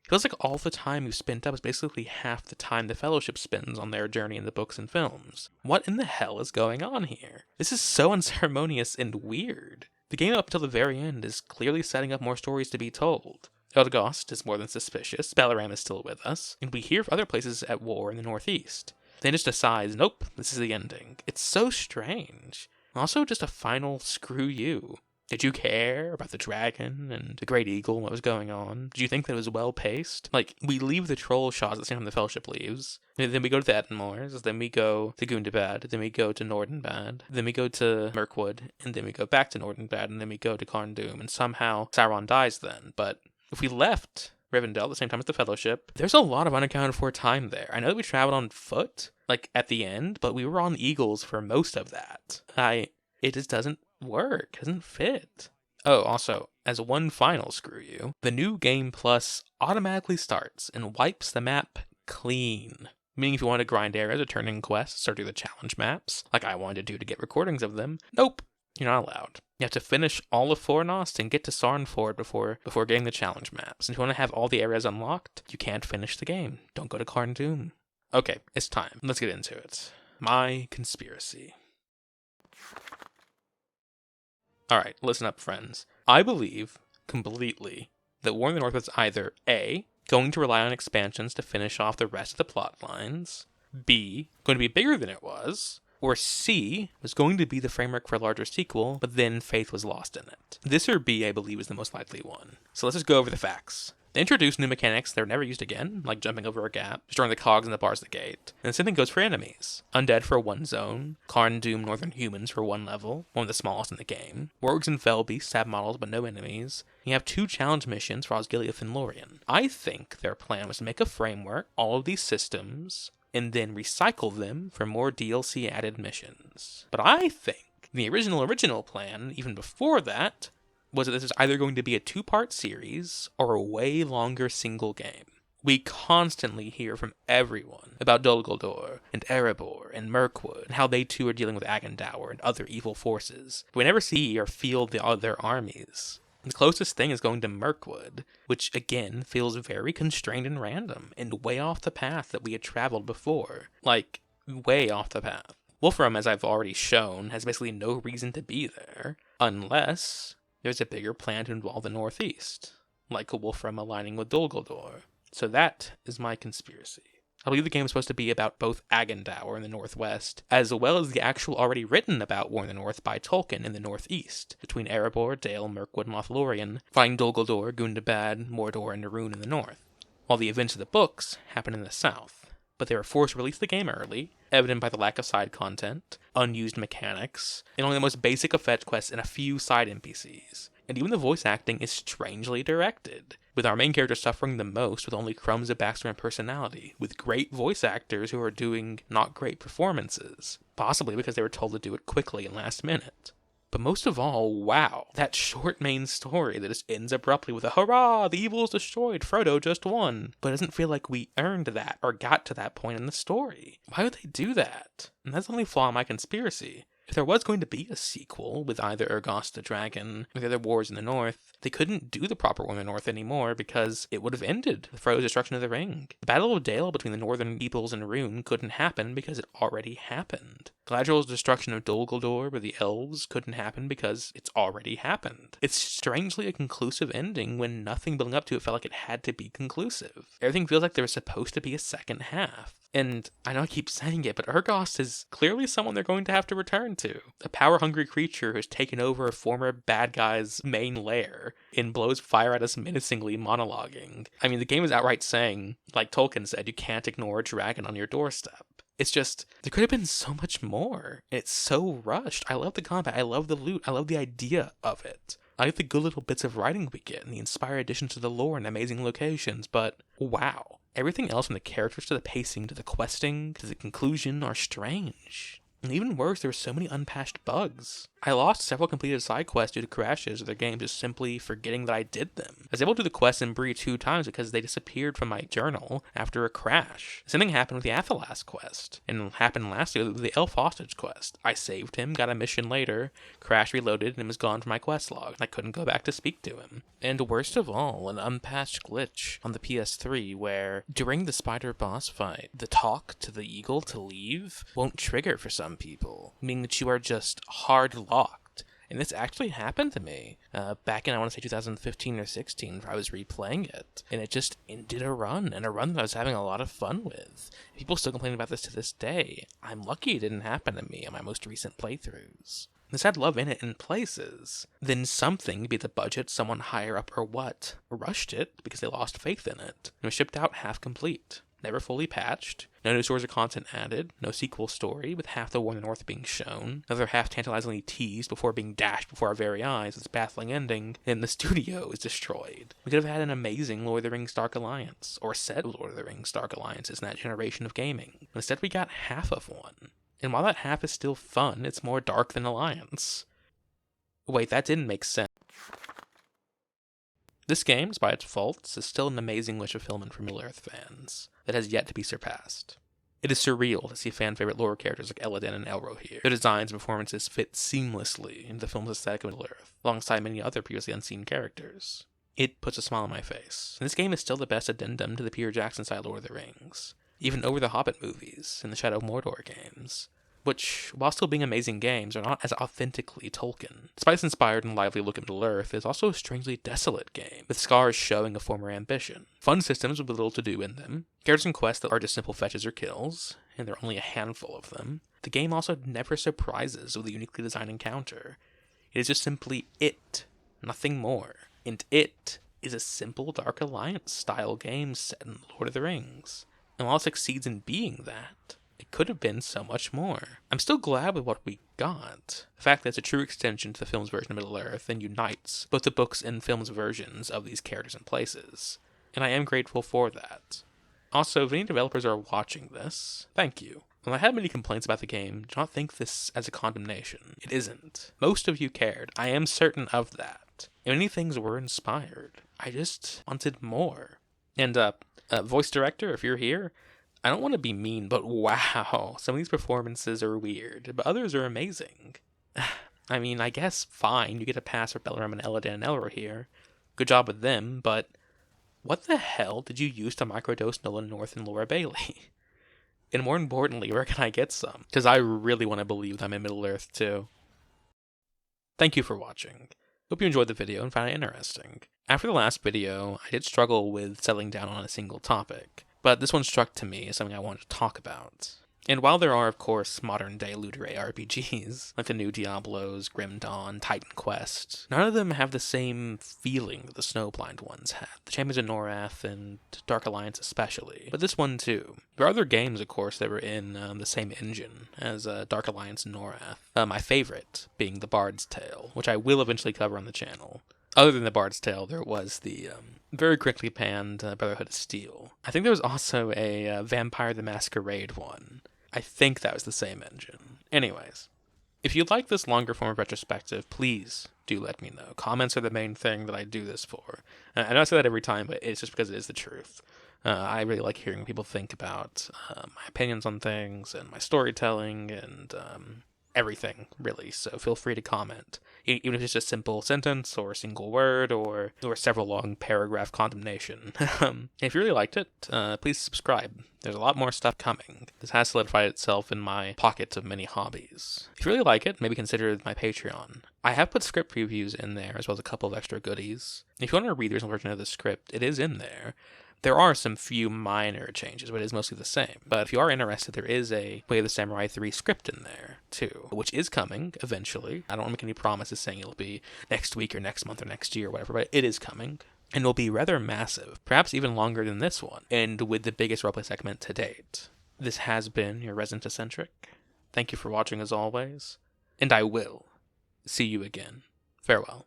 A: It feels like all the time we've spent up is basically half the time the Fellowship spends on their journey in the books and films. What in the hell is going on here? This is so unceremonious and weird. The game up until the very end is clearly setting up more stories to be told. Eldegost is more than suspicious, Balaram is still with us, and we hear of other places at war in the northeast. Then just decides, nope, this is the ending. It's so strange. Also just a final screw you. Did you care about the dragon and the Great Eagle and what was going on? Did you think that it was well-paced? Like, we leave the troll shots at the same time the Fellowship leaves. Then we go to the Ettenmoors, then we go to Gundabad, then we go to Nordenbad, then we go to Mirkwood, and then we go back to Nordenbad, and then we go to Karn Doom, and somehow Sauron dies then. But if we left Rivendell at the same time as the Fellowship, there's a lot of unaccounted for time there. I know that we traveled on foot, like, at the end, but we were on Eagles for most of that. It just doesn't work, doesn't fit. Oh, also, as one final screw you, the new Game Plus automatically starts and wipes the map clean. Meaning if you want to grind areas or turn in quests or do the challenge maps, like I wanted to do to get recordings of them, nope, you're not allowed. You have to finish all of Fornost and get to Sarnford before getting the challenge maps. And if you want to have all the areas unlocked, you can't finish the game. Don't go to Karn Doom. Okay, it's time. Let's get into it. My conspiracy. Alright, listen up, friends. I believe, completely, that War in the North was either A, going to rely on expansions to finish off the rest of the plot lines, B, going to be bigger than it was, or C, was going to be the framework for a larger sequel, but then faith was lost in it. This or B, I believe, is the most likely one. So let's just go over the facts. They introduced new mechanics that were never used again, like jumping over a gap, destroying the cogs and the bars of the gate. And the same thing goes for enemies. Undead for one zone, Karn Doom Northern Humans for one level, one of the smallest in the game. Wargs and Fell Beasts have models but no enemies. You have 2 challenge missions for Osgiliath and Lorien. I think their plan was to make a framework, all of these systems, and then recycle them for more DLC added missions. But I think the original plan, even before that, was that this is either going to be a 2-part series or a way longer single game. We constantly hear from everyone about Dol Guldur and Erebor and Mirkwood and how they too are dealing with Agandaur and other evil forces. But we never see or feel their armies. The closest thing is going to Mirkwood, which again feels very constrained and random and way off the path that we had traveled before. Like, way off the path. Wolfram, as I've already shown, has basically no reason to be there, unless there's a bigger plan to involve the Northeast, like a Wolfram aligning with Dol Guldur. So that is my conspiracy. I believe the game is supposed to be about both Agandaur in the Northwest, as well as the actual already written about War in the North by Tolkien in the Northeast, between Erebor, Dale, Mirkwood, and Lothlorien, fighting Dol Guldur, Gundabad, Mordor, and Narun in the North, while the events of the books happen in the South. But they were forced to release the game early, evident by the lack of side content, unused mechanics, and only the most basic of fetch quests and a few side NPCs. And even the voice acting is strangely directed, with our main character suffering the most with only crumbs of backstory and personality, with great voice actors who are doing not great performances, possibly because they were told to do it quickly and last minute. But most of all, wow, that short main story that just ends abruptly with a hurrah, the evil is destroyed, Frodo just won. But it doesn't feel like we earned that or got to that point in the story. Why would they do that? And that's the only flaw in my conspiracy. If there was going to be a sequel with either Ergost the Dragon or the other wars in the North, they couldn't do the proper war in the North anymore because it would have ended with Frodo's destruction of the Ring. The Battle of Dale between the Northern peoples and Rune couldn't happen because it already happened. Galadriel's destruction of Dol Guldur with the elves couldn't happen because it's already happened. It's strangely a conclusive ending when nothing building up to it felt like it had to be conclusive. Everything feels like there was supposed to be a second half. And I know I keep saying it, but Ergost is clearly someone they're going to have to return to. A power-hungry creature who's taken over a former bad guy's main lair and blows fire at us menacingly monologuing. I mean, the game is outright saying, like Tolkien said, you can't ignore a dragon on your doorstep. It's just, there could have been so much more. It's so rushed. I love the combat. I love the loot. I love the idea of it. I like the good little bits of writing we get and the inspired additions to the lore and amazing locations, but wow. Everything else from the characters to the pacing to the questing to the conclusion are strange. And even worse, there were so many unpatched bugs. I lost several completed side quests due to crashes of the game just simply forgetting that I did them. I was able to do the quest in Bree 2 times because they disappeared from my journal after a crash. The same thing happened with the Athalas quest, and happened last year with the Elf Hostage quest. I saved him, got a mission later, crashed, reloaded, and was gone from my quest log. I couldn't go back to speak to him. And worst of all, an unpatched glitch on the PS3 where, during the spider boss fight, the talk to the eagle to leave won't trigger for some people, meaning that you are just hard locked And this actually happened to me back in, I want to say, 2015 or 16, where I was replaying it, and it just ended a run that I was having a lot of fun with. People still complain about this to this day. I'm lucky it didn't happen to me on my most recent playthroughs. This had love in it in places. Then something, be it the budget, someone higher up, or what, rushed it because they lost faith in it, and was shipped out half complete. Never fully patched, no new source of content added, no sequel story, with half the war in the North being shown, another half tantalizingly teased before being dashed before our very eyes, its baffling ending, and the studio is destroyed. We could have had an amazing Lord of the Rings Dark Alliance, or said Lord of the Rings Dark Alliances in that generation of gaming. But instead we got half of one. And while that half is still fun, it's more dark than Alliance. Wait, that didn't make sense. This game, despite its faults, is still an amazing wish fulfillment for Middle-earth fans that has yet to be surpassed. It is surreal to see fan-favorite lore characters like Elladan and Elro here. Their designs and performances fit seamlessly into the film's aesthetic of Middle-earth, alongside many other previously unseen characters. It puts a smile on my face, and this game is still the best addendum to the Peter Jackson-style Lord of the Rings, even over the Hobbit movies and the Shadow of Mordor games, which, while still being amazing games, are not as authentically Tolkien. Despite its inspired and lively look at Middle-earth, it is also a strangely desolate game, with scars showing a former ambition. Fun systems with little to do in them, characters and quests that are just simple fetches or kills, and there are only a handful of them. The game also never surprises with a uniquely designed encounter. It is just simply it, nothing more. And it is a simple Dark Alliance-style game set in Lord of the Rings. And while it succeeds in being that, it could have been so much more. I'm still glad with what we got. The fact that it's a true extension to the film's version of Middle-earth and unites both the books and film's versions of these characters and places. And I am grateful for that. Also, if any developers are watching this, thank you. While I had many complaints about the game, do not think this as a condemnation. It isn't. Most of you cared. I am certain of that. And many things were inspired. I just wanted more. And, voice director, if you're here, I don't want to be mean, but wow, some of these performances are weird, but others are amazing. I mean, I guess fine, you get a pass for Belleram and Elladan and Elro here. Good job with them, but what the hell did you use to microdose Nolan North and Laura Bailey? And more importantly, where can I get some? Because I really want to believe that I'm in Middle-earth too. Thank you for watching. Hope you enjoyed the video and found it interesting. After the last video, I did struggle with settling down on a single topic, but this one struck to me as something I wanted to talk about. And while there are, of course, modern-day LOTR RPGs, like the new Diablos, Grim Dawn, Titan Quest, none of them have the same feeling that the Snowblind ones had. The Champions of Norath and Dark Alliance especially, but this one too. There are other games, of course, that were in the same engine as Dark Alliance and Norath. My favorite being The Bard's Tale, which I will eventually cover on the channel. Other than The Bard's Tale, there was the very quickly panned Brotherhood of Steel. I think there was also a Vampire the Masquerade one. I think that was the same engine. Anyways, if you like this longer form of retrospective, please do let me know. Comments are the main thing that I do this for. I know I say that every time, but it's just because it is the truth. I really like hearing what people think about my opinions on things and my storytelling and everything, really. So feel free to comment, even if it's just a simple sentence or a single word or several long paragraph condemnation. If you really liked it, please subscribe. There's a lot more stuff coming. This has solidified itself in my pocket of many hobbies. If you really like it, maybe consider my Patreon. I have put script previews in there as well as a couple of extra goodies. If you want to read the original version of the script, it is in there. There are some few minor changes, but it is mostly the same. But if you are interested, there is a Way of the Samurai 3 script in there, too, which is coming eventually. I don't want to make any promises saying it'll be next week or next month or next year or whatever, but it is coming. And will be rather massive, perhaps even longer than this one, and with the biggest roleplay segment to date. This has been your resident Eccentric. Thank you for watching as always, and I will see you again. Farewell.